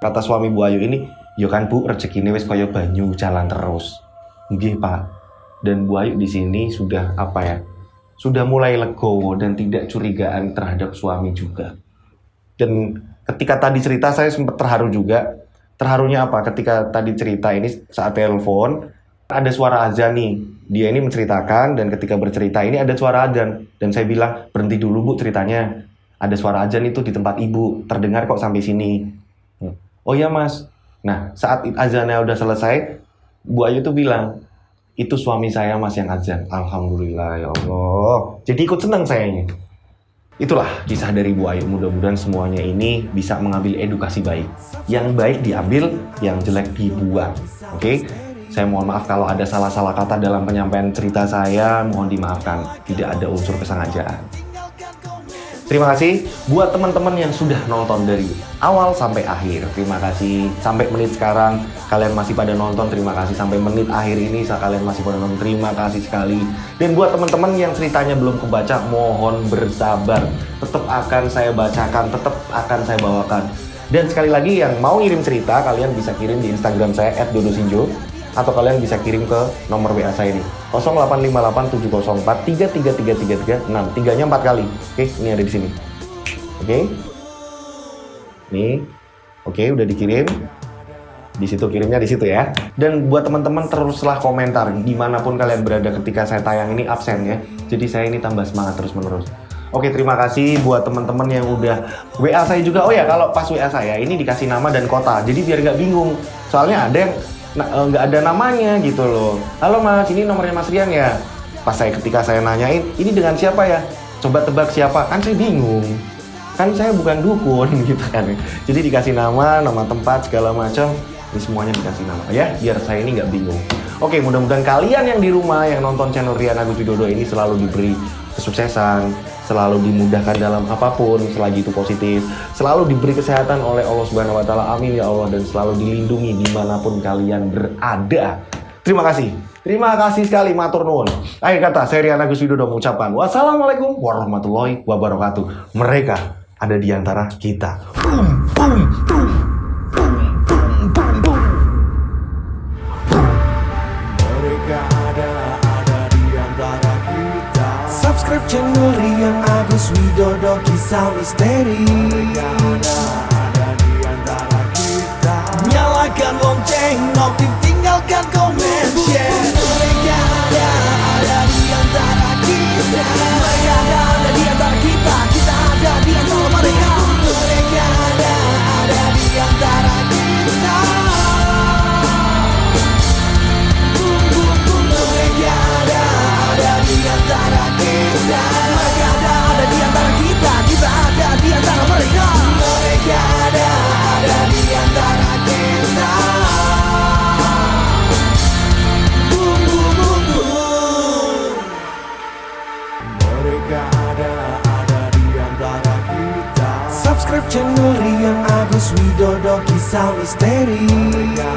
Kata suami Bu Ayu ini, Yo kan Bu, rezekine wis kaya banyu jalan terus. Nggih Pak. Dan Bu Ayu di sini sudah apa ya? Sudah mulai legowo dan tidak curigaan terhadap suami juga. Dan ketika tadi cerita saya sempat terharu juga. Terharunya apa? Ketika tadi cerita ini saat telepon ada suara azan nih. Dia ini menceritakan dan ketika bercerita ini ada suara azan. Dan saya bilang, berhenti dulu Bu ceritanya. Ada suara azan itu di tempat Ibu. Terdengar kok sampai sini. Oh ya Mas. Nah saat azannya udah selesai, Bu Ayu tuh bilang, itu suami saya Mas yang azan. Alhamdulillah ya Allah. Jadi ikut senang sayanya. Itulah kisah dari Bu Ayu. Mudah-mudahan semuanya ini bisa mengambil edukasi baik. Yang baik diambil, yang jelek dibuang. Oke? Saya mohon maaf kalau ada salah-salah kata dalam penyampaian cerita saya. Mohon dimaafkan. Tidak ada unsur kesengajaan. Terima kasih buat teman-teman yang sudah nonton dari awal sampai akhir. Terima kasih sampai menit sekarang kalian masih pada nonton. Terima kasih sampai menit akhir ini kalian masih pada nonton. Terima kasih sekali. Dan buat teman-teman yang ceritanya belum kebaca, mohon bersabar. Tetap akan saya bacakan, tetap akan saya bawakan. Dan sekali lagi yang mau ngirim cerita, kalian bisa kirim di Instagram saya @dodosinjo. Atau kalian bisa kirim ke nomor WA saya ini 085870433333 6. 3-nya 4 kali. Oke, ini ada di sini. Oke. Nih. Oke, udah dikirim. Di situ kirimnya di situ ya. Dan buat teman-teman teruslah komentar dimanapun kalian berada ketika saya tayang ini absen ya. Jadi saya ini tambah semangat terus-menerus. Oke, terima kasih buat teman-teman yang udah WA saya juga. Oh ya, kalau pas WA saya ini dikasih nama dan kota. Jadi biar nggak bingung. Soalnya ada yang nggak ada namanya gitu loh. Halo Mas, ini nomornya Mas Rian ya. Pas ketika saya nanyain, ini dengan siapa ya? Coba tebak siapa? Kan saya bingung. Kan saya bukan dukun gitu kan. Jadi dikasih nama tempat segala macam. Ini semuanya dikasih nama ya, biar saya ini nggak bingung. Oke, mudah-mudahan kalian yang di rumah yang nonton channel Rian Agus Widodo ini selalu diberi kesuksesan, selalu dimudahkan dalam apapun selagi itu positif, selalu diberi kesehatan oleh Allah Subhanahu wa taala. Amin ya Allah, dan selalu dilindungi dimanapun kalian berada. Terima kasih. Terima kasih sekali, matur nuwun. Akhir kata, saya Rian Agus Widodo mengucapkan wassalamualaikum warahmatullahi wabarakatuh. Mereka ada di antara kita. Mereka ada di antara kita. Subscribe channel Rian Agus Widodo, kisah misteri. Mereka ada di antara kita. Nyalakan lonceng, notif, tinggalkan komen, share. Mereka ada di antara kita. Mereka ada di antara kita. Kita ada di antara mereka. Mereka ada di antara kita. Mereka ada di antara kita. Mereka ada di antara kita. Kita ada di antara mereka. Mereka ada di antara kita. Mereka ada di antara kita. Subscribe channel Rian Agus Widodo, kisah misteri. Mereka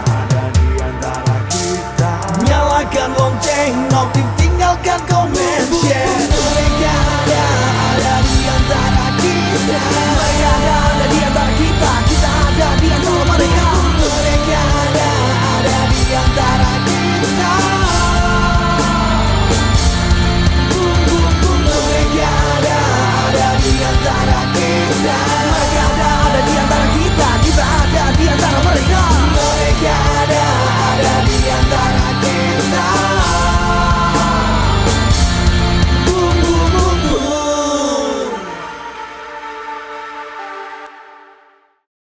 ada di antara kita. Nyalakan lonceng, notif, tinggalkan komen, share.